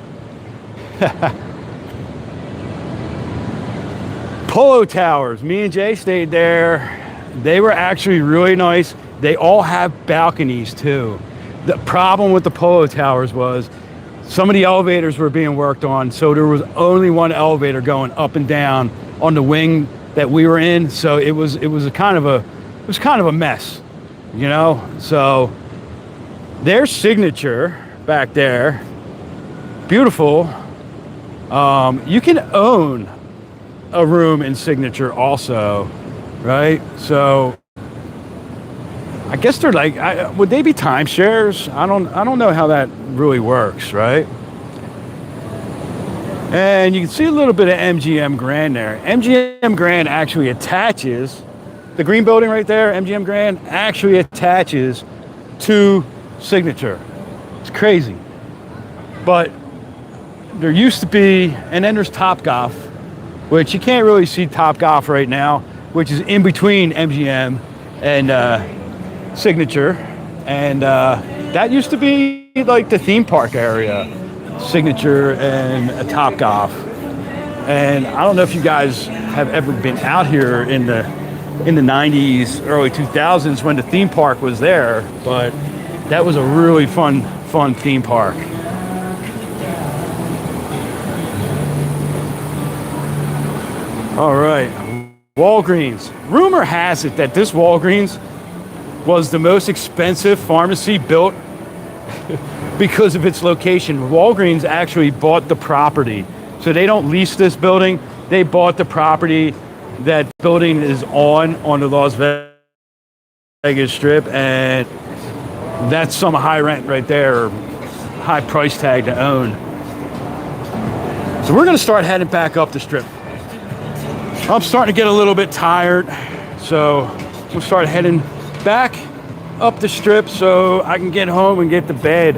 Polo Towers, me and Jay stayed there. They were actually really nice. They all have balconies too. The problem with the Polo Towers was some of the elevators were being worked on, so there was only one elevator going up and down on the wing that we were in. So it was kind of a mess, So their signature back there, beautiful. You can own a room in Signature also, right? So I guess they're like, would they be timeshares? I don't know how that really works, right? And you can see a little bit of MGM Grand there. MGM Grand actually attaches, the green building right there, MGM Grand, actually attaches to Signature. It's crazy. But there used to be, and then there's Topgolf, which you can't really see Topgolf right now, which is in between MGM and Signature. And that used to be like the theme park area, Signature and Topgolf. And I don't know if you guys have ever been out here in the 90s, early 2000s when the theme park was there, but that was a really fun theme park. All right, Walgreens. Rumor has it that this Walgreens was the most expensive pharmacy built because of its location. Walgreens actually bought the property. So they don't lease this building. They bought the property that building is on the Las Vegas Strip, and that's some high rent right there, or high price tag to own. So we're gonna start heading back up the Strip. I'm starting to get a little bit tired, so we'll start heading back up the Strip so I can get home and get to bed.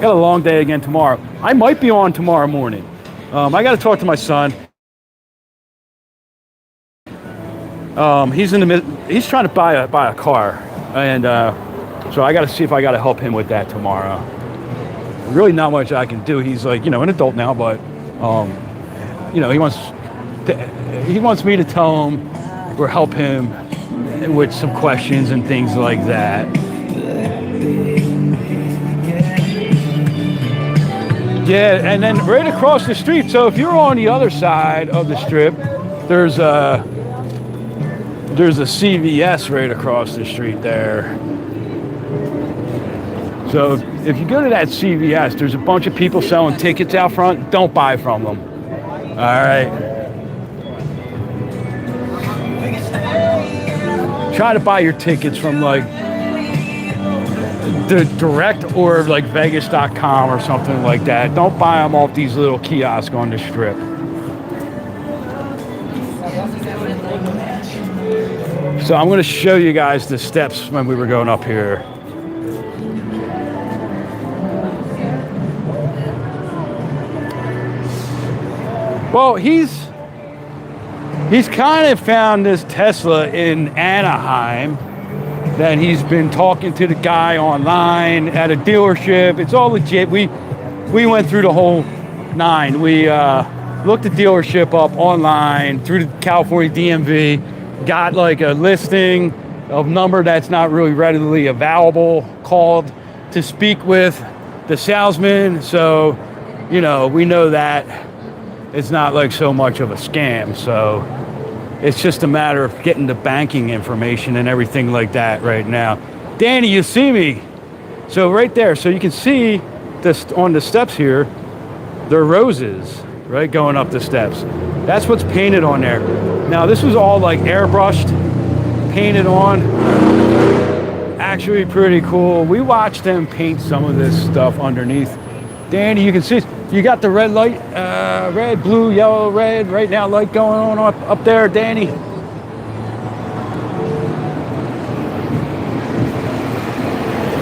Got a long day again tomorrow. I might be on tomorrow morning. I got to talk to my son. He's he's trying to buy a car, and so I got to see if I got to help him with that tomorrow. Really, not much I can do. He's like, an adult now, but he wants me to tell him or help him with some questions and things like that. Yeah, and then right across the street, so if you're on the other side of the Strip, there's a CVS right across the street there. So if you go to that CVS, there's a bunch of people selling tickets out front. Don't buy from them. All right. Try to buy your tickets from like the direct or like Vegas.com or something like that. Don't buy them off these little kiosks on the Strip. So I'm going to show you guys the steps when we were going up here. Well, he's kind of found this Tesla in Anaheim that he's been talking to the guy online at a dealership. It's all legit. We went through the whole nine. We looked the dealership up online through the California DMV, got like a listing of number that's not really readily available, called to speak with the salesman. So, we know that it's not like so much of a scam. So it's just a matter of getting the banking information and everything like that right now. Danny, you see me? So right there, so you can see this on the steps here, there are roses, right, going up the steps. That's what's painted on there. Now this was all like airbrushed, painted on. Actually pretty cool. We watched them paint some of this stuff underneath. Danny, you can see, you got the red light, red, blue, yellow, red, right now light going on up there, Danny.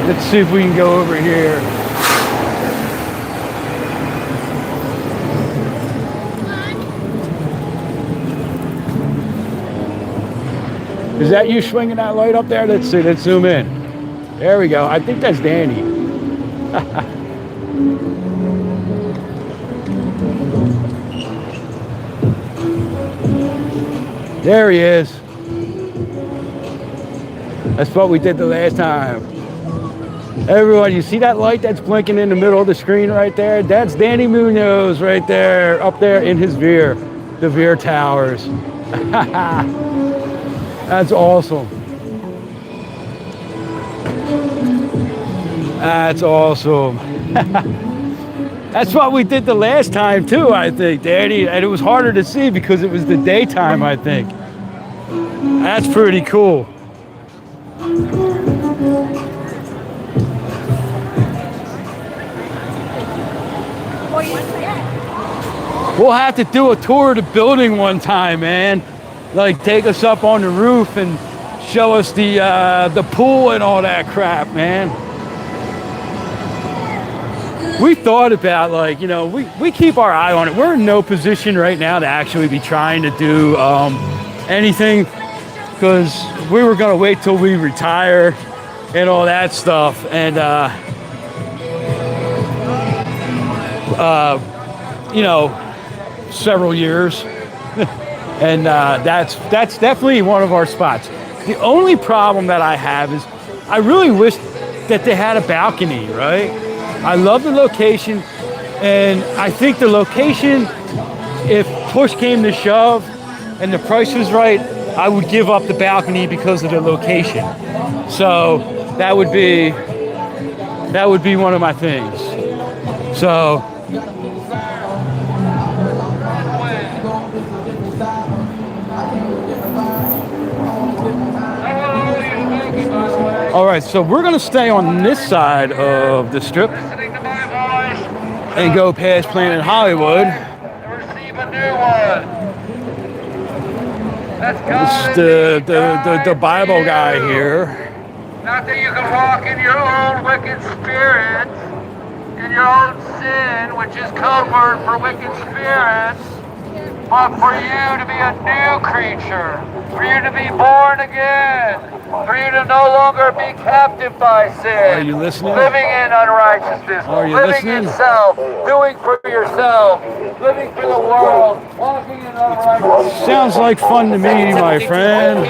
Let's see if we can go over here. Is that you swinging that light up there? Let's see, let's zoom in. There we go. I think that's Danny. There he is. That's what we did the last time. Everyone, you see that light that's blinking in the middle of the screen right there? That's Danny Munoz right there, up there in his Veer, the Veer Towers. That's awesome. That's awesome. That's what we did the last time too, I think, Danny. And it was harder to see because it was the daytime, I think. That's pretty cool. We'll have to do a tour of the building one time, man. Like, take us up on the roof and show us the pool and all that crap, man. We thought about, like, you know, we keep our eye on it. We're in no position right now to actually be trying to do anything, because we were gonna wait till we retire and all that stuff. And you know, several years. And that's definitely one of our spots. The only problem that I have is I really wish that they had a balcony, right? I love the location, and I think the location, if push came to shove and the price was right, I would give up the balcony because of the location. So that would be one of my things. So all right, so we're gonna stay on this side of the strip and go past Planet Hollywood. Receive a new one. It's the Bible guy here. Not that you can walk in your own wicked spirit, in your own sin, which is code word for wicked spirits, but for you to be a new creature, for you to be born again, for you to no longer be captive by sin. Are you listening? Living in unrighteousness, Are you living listening? in self, doing for yourself, living for the world, walking in unrighteousness. Sounds like fun to me, my friend.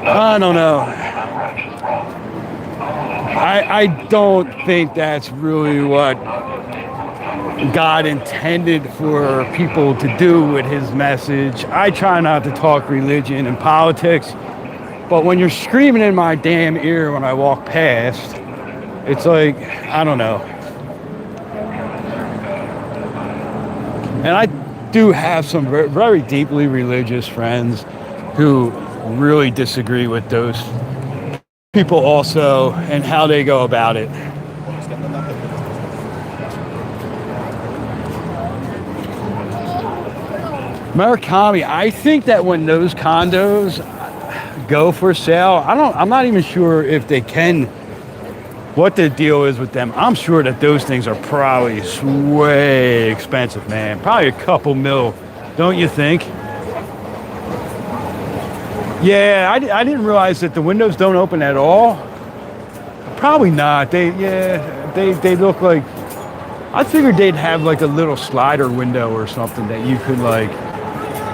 I don't know. I don't think that's really what God intended for people to do with his message. I try not to talk religion and politics, but when you're screaming in my damn ear when I walk past, it's like, I don't know. And I do have some very deeply religious friends who really disagree with those people also and how they go about it. Murakami, I think that when those condos go for sale, I'm not even sure if they can, what the deal is with them. I'm sure that those things are probably way expensive, man. Probably a couple mil, don't you think? Yeah, I didn't realize that the windows don't open at all. Probably not. They look like, I figured they'd have like a little slider window or something that you could like,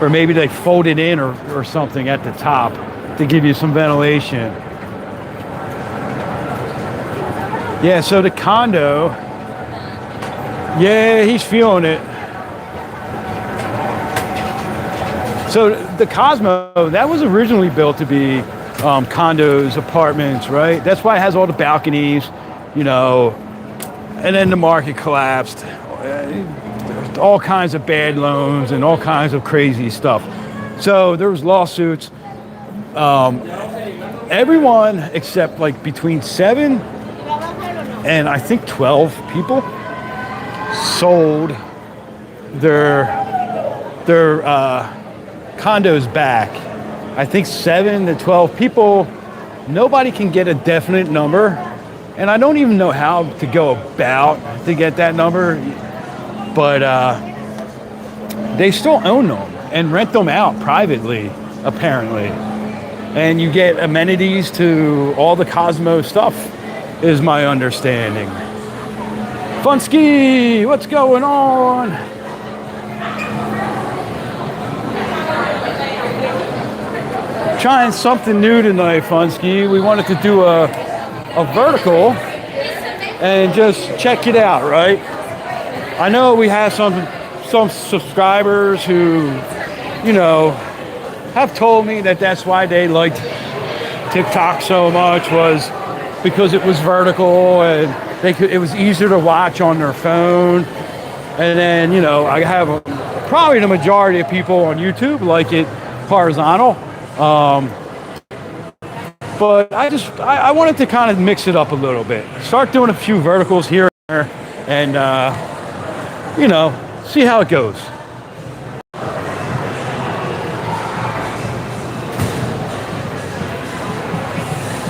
or maybe they fold it in or something at the top to give you some ventilation. Yeah, so the condo, yeah, he's feeling it. So the Cosmo, that was originally built to be condos, apartments, right? That's why it has all the balconies, you know, and then the market collapsed. All kinds of bad loans and all kinds of crazy stuff. So there was lawsuits. Everyone except like between 7 and I think 12 people sold their condos back. I think 7 to 12 people. Nobody can get a definite number, and I don't even know how to go about to get that number, but they still own them and rent them out privately, apparently, and you get amenities to all the Cosmo stuff, is my understanding. Funsky, what's going on? Trying something new tonight, Funsky. We wanted to do a vertical and just check it out, right? I know we have some subscribers who, you know, have told me that that's why they liked TikTok so much, was because it was vertical and it was easier to watch on their phone. And then, you know, I have probably the majority of people on YouTube like it horizontal. But I wanted to kind of mix it up a little bit. Start doing a few verticals here and there, and you know, see how it goes.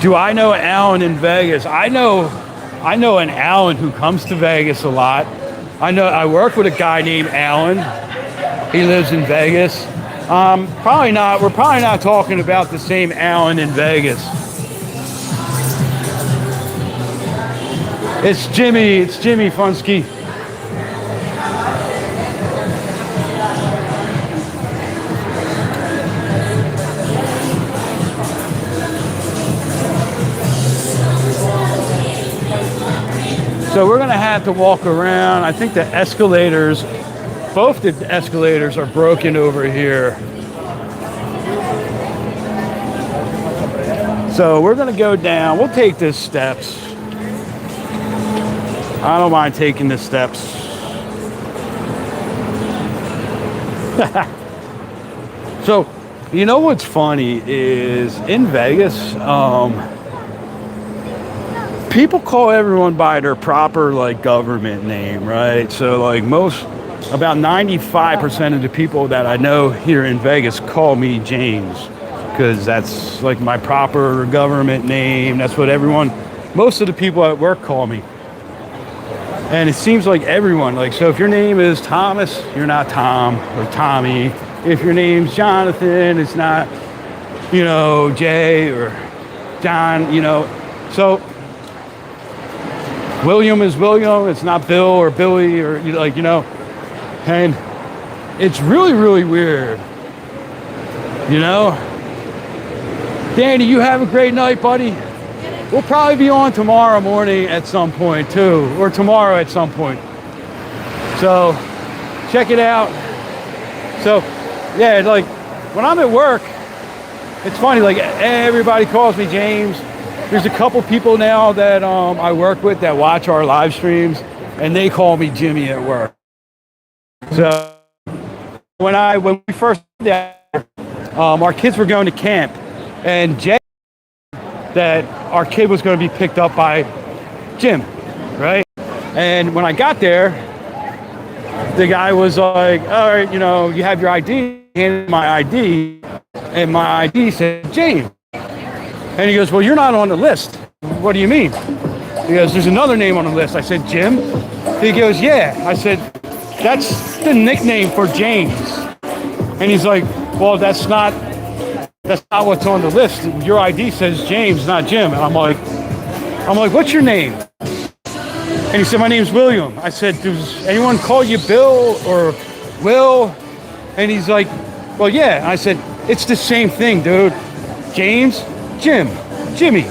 Do I know Alan in Vegas? I know an Alan who comes to Vegas a lot. I work with a guy named Alan. He lives in Vegas. We're probably not talking about the same Alan in Vegas. It's Jimmy Funsky. So we're gonna have to walk around. I think the escalators, both the escalators are broken over here. So we're gonna go down. We'll take the steps. I don't mind taking the steps. So, you know what's funny is in Vegas, people call everyone by their proper like government name, right? So like about 95% of the people that I know here in Vegas call me James, because that's like my proper government name. That's what most of the people at work call me. And it seems like everyone, like, so if your name is Thomas, you're not Tom or Tommy. If your name's Jonathan, it's not, you know, Jay or John, you know. So William is William, it's not Bill or Billy or, like, you know. And it's really, really weird, you know. Danny, you have a great night, buddy. We'll probably be on tomorrow morning at some point too, or tomorrow at some point. So check it out. So yeah, like when I'm at work, it's funny, like everybody calls me James. There's a couple people now that I work with that watch our live streams, and they call me Jimmy at work. So when we first did that, our kids were going to camp, and Jay, that our kid was going to be picked up by Jim, right? And when I got there, the guy was like, all right, you know, you have your ID, handed my ID, and my ID said James. And he goes, well, you're not on the list. What do you mean? He goes, there's another name on the list. I said, Jim? He goes, yeah. I said, that's the nickname for James. And he's like, well, that's not what's on the list. Your ID says James, not Jim. And I'm like, what's your name? And he said, my name's William. I said, does anyone call you Bill or Will? And he's like, well, yeah. I said, it's the same thing, dude. James, Jim, Jimmy.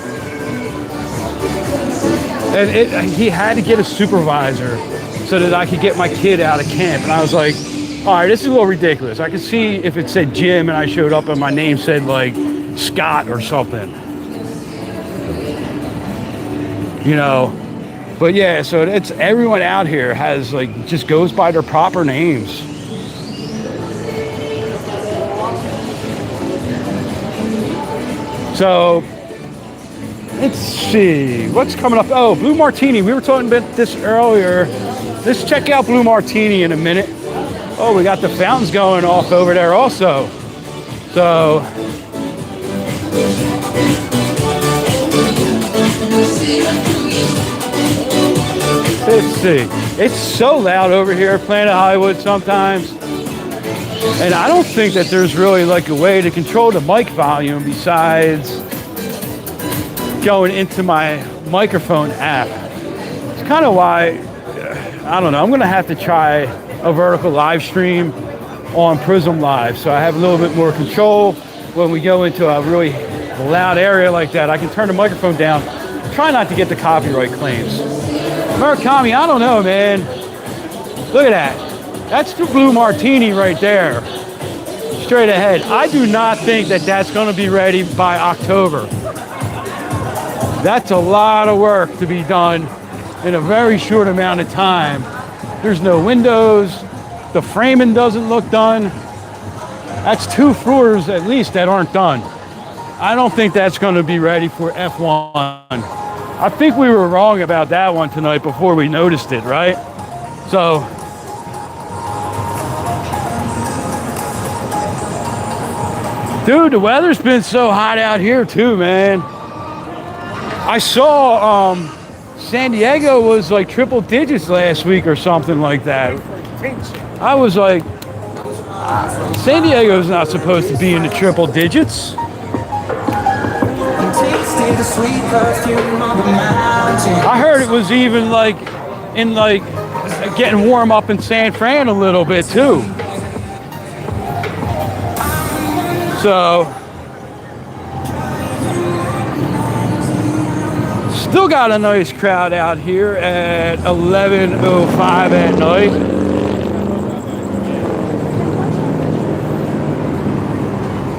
And he had to get a supervisor so that I could get my kid out of camp. And I was like, all right, this is a little ridiculous. I could see if it said Jim and I showed up and my name said like Scott or something. You know, but yeah, so it's everyone out here has like, just goes by their proper names. So let's see, what's coming up? Oh, Blue Martini. We were talking about this earlier. Let's check out Blue Martini in a minute. Oh, we got the fountains going off over there also. So let's see. It's so loud over here at Planet Hollywood sometimes. And I don't think that there's really like a way to control the mic volume besides going into my microphone app. It's kind of why, I don't know, I'm gonna have to try a vertical live stream on Prism Live, so I have a little bit more control when we go into a really loud area like that. I can turn the microphone down, try not to get the copyright claims. Murakami, I don't know, man. Look at that. That's the Blue Martini right there, straight ahead. I do not think that that's going to be ready by October. That's a lot of work to be done in a very short amount of time. There's no windows. The framing doesn't look done. That's 2 floors at least that aren't done. I don't think that's going to be ready for F1. I think we were wrong about that one tonight before we noticed it, right? So, dude, the weather's been so hot out here too, man. I saw San Diego was like triple digits last week or something like that. I was like, San Diego's not supposed to be in the triple digits. I heard it was even like in like getting warm up in San Fran a little bit too. So still got a nice crowd out here at 11:05 at night.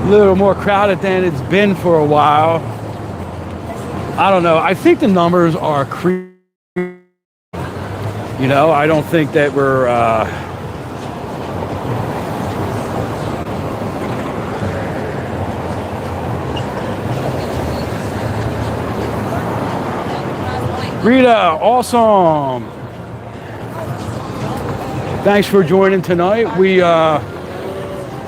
A little more crowded than it's been for a while. I don't know. I think the numbers are creepy. You know, I don't think that we're Rita, awesome. Thanks for joining tonight. We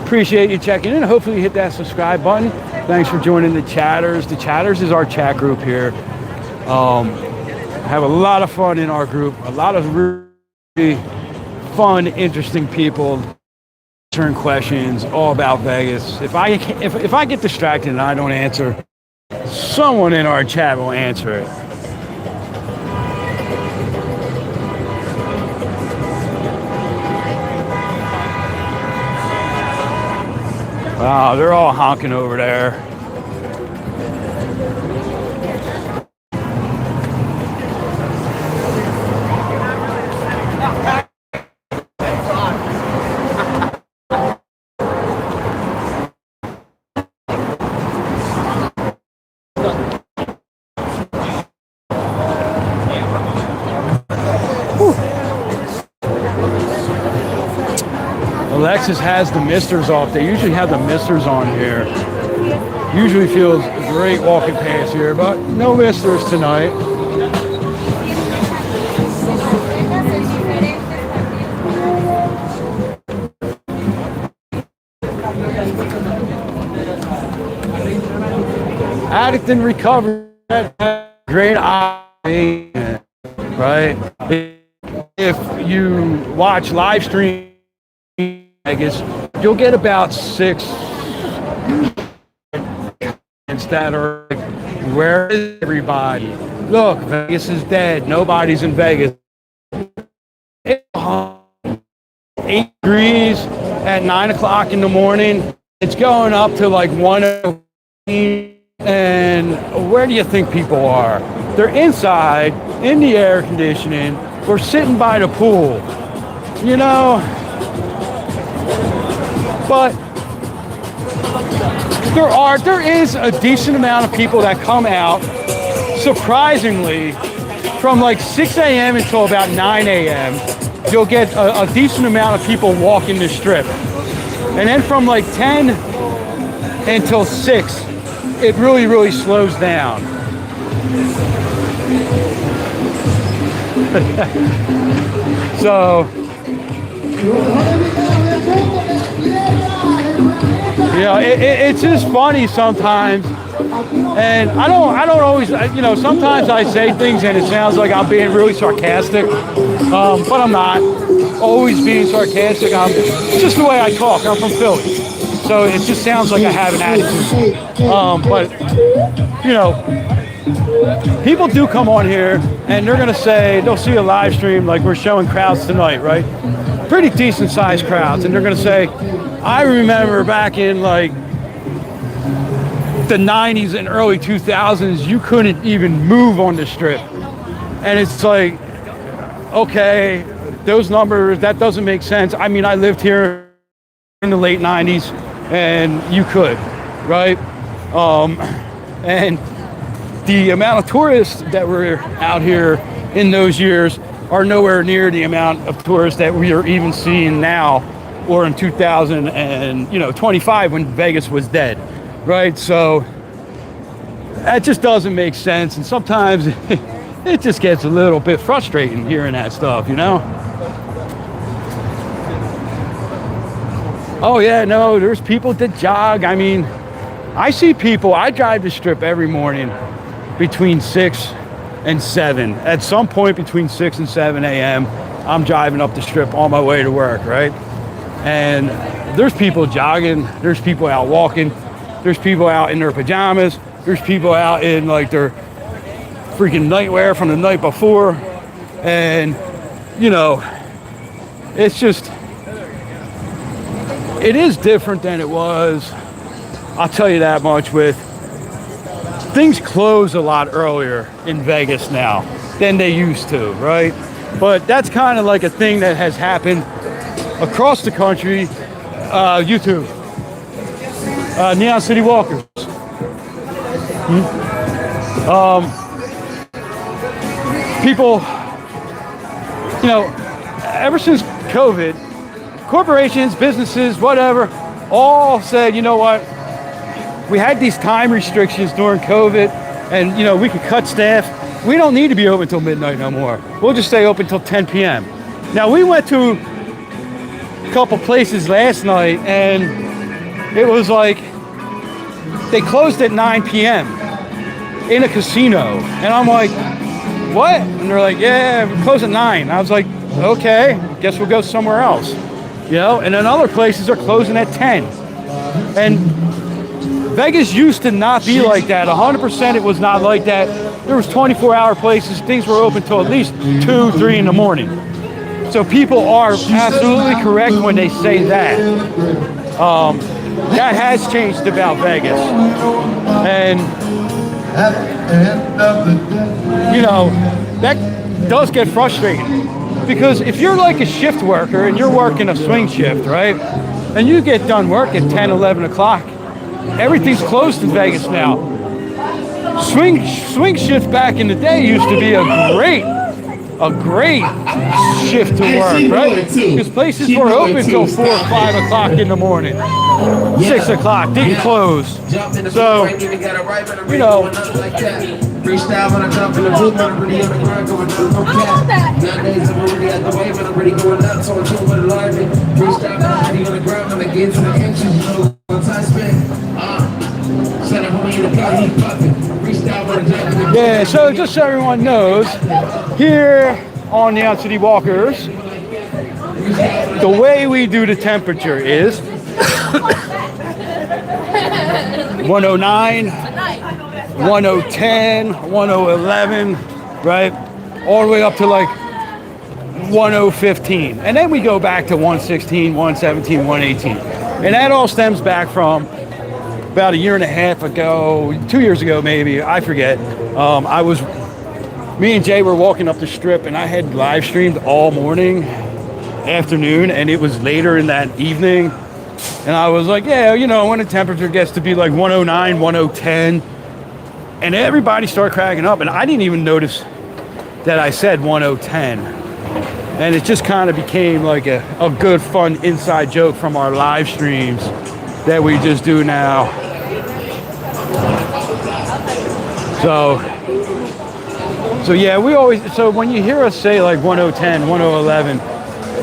appreciate you checking in. Hopefully you hit that subscribe button. Thanks for joining the Chatters. The Chatters is our chat group here. Have a lot of fun in our group. A lot of really fun, interesting people answering questions all about Vegas. If I get distracted and I don't answer, someone in our chat will answer it. Wow, they're all honking over there. Alexis has the misters off. They usually have the misters on here. Usually feels great walking past here, but no misters tonight. Addict in recovery, great idea, right? If you watch live stream Vegas, you'll get about 6 that are like, where is everybody? Look, Vegas is dead. Nobody's in Vegas. It's 8 degrees at 9 o'clock in the morning. It's going up to like 1:15. And where do you think people are? They're inside in the air conditioning or sitting by the pool. You know, but there is a decent amount of people that come out, surprisingly, from like 6 a.m. until about 9 a.m. You'll get a decent amount of people walking the strip. And then from like 10 until 6, it really, really slows down. So, you know, it's just funny sometimes, and I don't always, you know, sometimes I say things and it sounds like I'm being really sarcastic, but I'm not always being sarcastic. It's just the way I talk. I'm from Philly, so it just sounds like I have an attitude. But you know, people do come on here and they're gonna say, they'll see a live stream like we're showing crowds tonight, right? Pretty decent sized crowds, and they're gonna say, I remember back in like the 90s and early 2000s, you couldn't even move on the strip. And it's like, okay, those numbers, that doesn't make sense. I mean, I lived here in the late 90s and you could, right? And the amount of tourists that were out here in those years are nowhere near the amount of tourists that we are even seeing now, or in 2025 when Vegas was dead, right? So that just doesn't make sense. And sometimes it just gets a little bit frustrating hearing that stuff, you know? Oh yeah, no, there's people that jog. I mean, I see people, I drive the Strip every morning between 6 and 7. At some point between 6 and 7 a.m., I'm driving up the Strip on my way to work, right? And there's people jogging, there's people out walking, there's people out in their pajamas, there's people out in like their freaking nightwear from the night before. And, you know, it's just, it is different than it was. I'll tell you that much. With things close a lot earlier in Vegas now than they used to, right? But that's kind of like a thing that has happened across the country. YouTube, NeonCityWalkers. People, you know, ever since COVID, corporations, businesses, whatever, all said, you know what? We had these time restrictions during COVID, and you know, we could cut staff. We don't need to be open till midnight no more. We'll just stay open till 10 p.m. Now, we went to a couple places last night, and it was like they closed at 9 p.m. in a casino. And I'm like, what? And they're like, yeah, we close at 9. I was like, okay, guess we'll go somewhere else. You know, and then other places are closing at 10. And Vegas used to not be like that. 100% it was not like that. There was 24-hour places. Things were open till at least 2, 3 in the morning. So people are absolutely correct when they say that. That has changed about Vegas. And, you know, that does get frustrating. Because if you're like a shift worker and you're working a swing shift, right? And you get done work at 10, 11 o'clock, everything's closed in Vegas now. Swing shift back in the day used to be a great shift to work, right? Because places were open till 4 or 5 o'clock in the morning. 6 o'clock, didn't close. So, you know, freestyle when I jump in the booth, but I'm really on the grind, going through no cap. Nowadays I'm really at the wave, and I'm really going nuts, so I'm chilling with a large. Freestyle, I'm really on the grind, when I get to the entrance, you know, one time spin. Set up homie in the car, he's puffing. Freestyle when I jump in the yeah, so just so everyone knows, here on NeonCityWalkers, the way we do the temperature is 109, 1010, 1011, right? All the way up to like 1015. And then we go back to 116, 117, 118. And that all stems back from about a year and a half ago, 2 years ago maybe, I forget. Me and Jay were walking up the Strip, and I had live streamed all morning, afternoon, and it was later in that evening. And I was like, yeah, you know, when the temperature gets to be like 109, 1010, and everybody started cracking up, and I didn't even notice that I said 1010. And it just kind of became like a good, fun inside joke from our live streams that we just do now. So yeah, we always, so when you hear us say like 1010, 1011,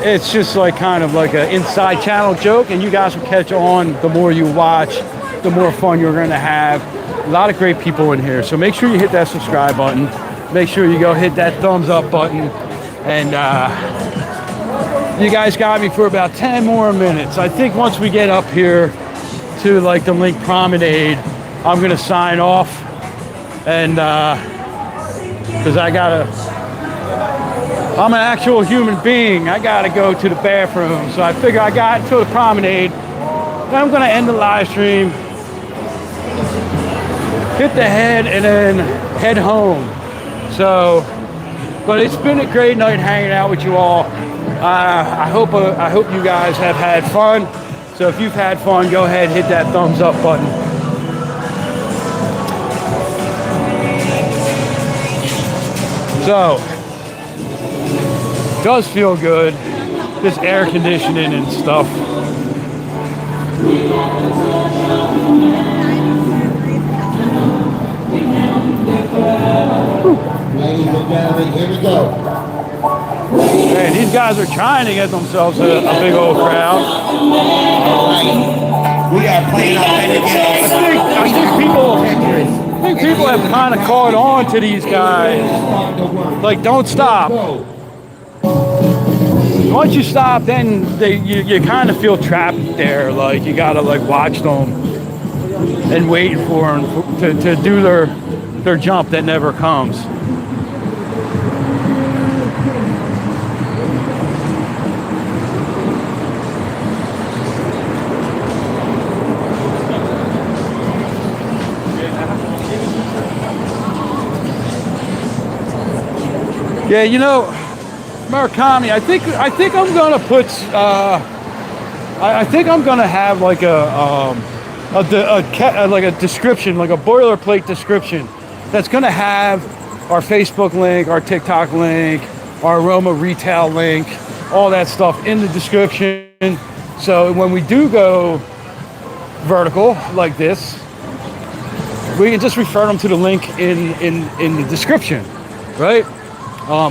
it's just like kind of like an inside channel joke, and you guys will catch on the more you watch, the more fun you're going to have. A lot of great people in here, so make sure you hit that subscribe button. Make sure you go hit that thumbs up button, and you guys got me for about 10 more minutes. I think once we get up here to like the Link Promenade, I'm going to sign off, and because I'm an actual human being. I gotta go to the bathroom. So I figure I got to the promenade. Then I'm gonna end the live stream, hit the head, and then head home. So, but it's been a great night hanging out with you all. I hope you guys have had fun. So if you've had fun, go ahead, hit that thumbs up button. So, does feel good, this air conditioning and stuff. guys are trying to get themselves a big old crowd. We are playing up in the I think people have kind of caught on to these guys. Like, don't stop. Once you stop, then you kind of feel trapped there. Like, you gotta like watch them and wait for them to do their jump that never comes. Yeah, you know, Murakami, I think I'm gonna put I think I'm gonna have like a description, like a boilerplate description that's gonna have our Facebook link, our TikTok link, our Aroma retail link, all that stuff in the description. So when we do go vertical like this, we can just refer them to the link in the description, right? I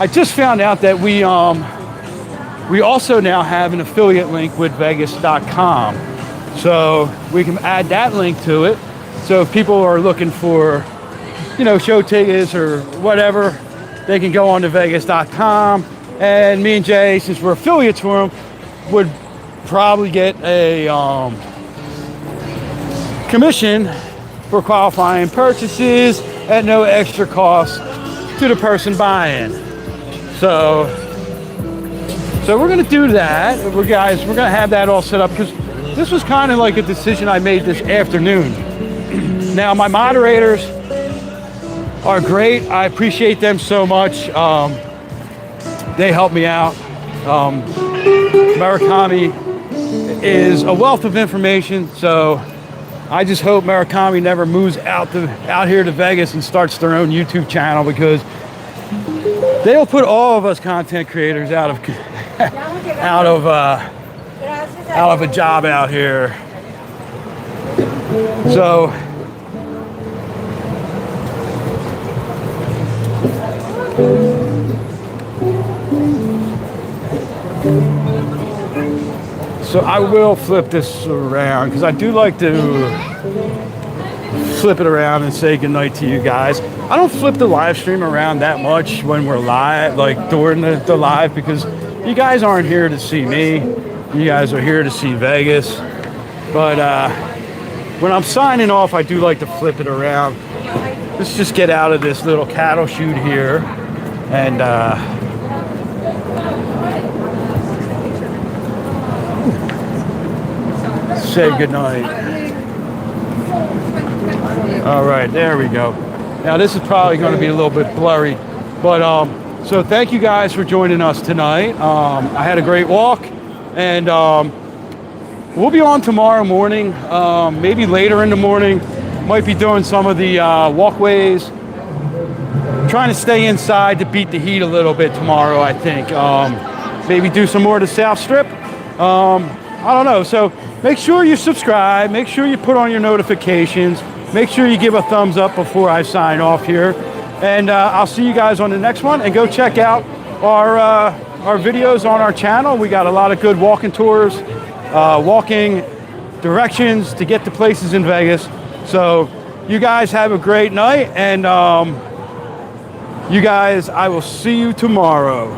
just found out that we also now have an affiliate link with Vegas.com, so we can add that link to it. So if people are looking for, you know, show tickets or whatever, they can go on to Vegas.com, and me and Jay, since we're affiliates for them, would probably get a commission for qualifying purchases at no extra cost to the person buying. So we're gonna do that. We're gonna have that all set up, because this was kind of like a decision I made this afternoon. Now, my moderators are great. I appreciate them so much. They help me out. Murakami is a wealth of information, so I just hope Murakami never moves out here to Vegas and starts their own YouTube channel, because they'll put all of us content creators out of a job out here. So I will flip this around, because I do like to flip it around and say goodnight to you guys. I don't flip the live stream around that much when we're live, like during the live, because you guys aren't here to see me. You guys are here to see Vegas. But when I'm signing off, I do like to flip it around. Let's just get out of this little cattle chute here and say goodnight. All right, there we go. Now this is probably going to be a little bit blurry, but so thank you guys for joining us tonight. I had a great walk, and we'll be on tomorrow morning, maybe later in the morning. Might be doing some of the walkways, trying to stay inside to beat the heat a little bit tomorrow, I think. Maybe do some more of the South Strip. I don't know. So make sure you subscribe, make sure you put on your notifications, make sure you give a thumbs up before I sign off here. And I'll see you guys on the next one. And go check out our videos on our channel. We got a lot of good walking tours, walking directions to get to places in Vegas. So you guys have a great night, and you guys, I will see you tomorrow.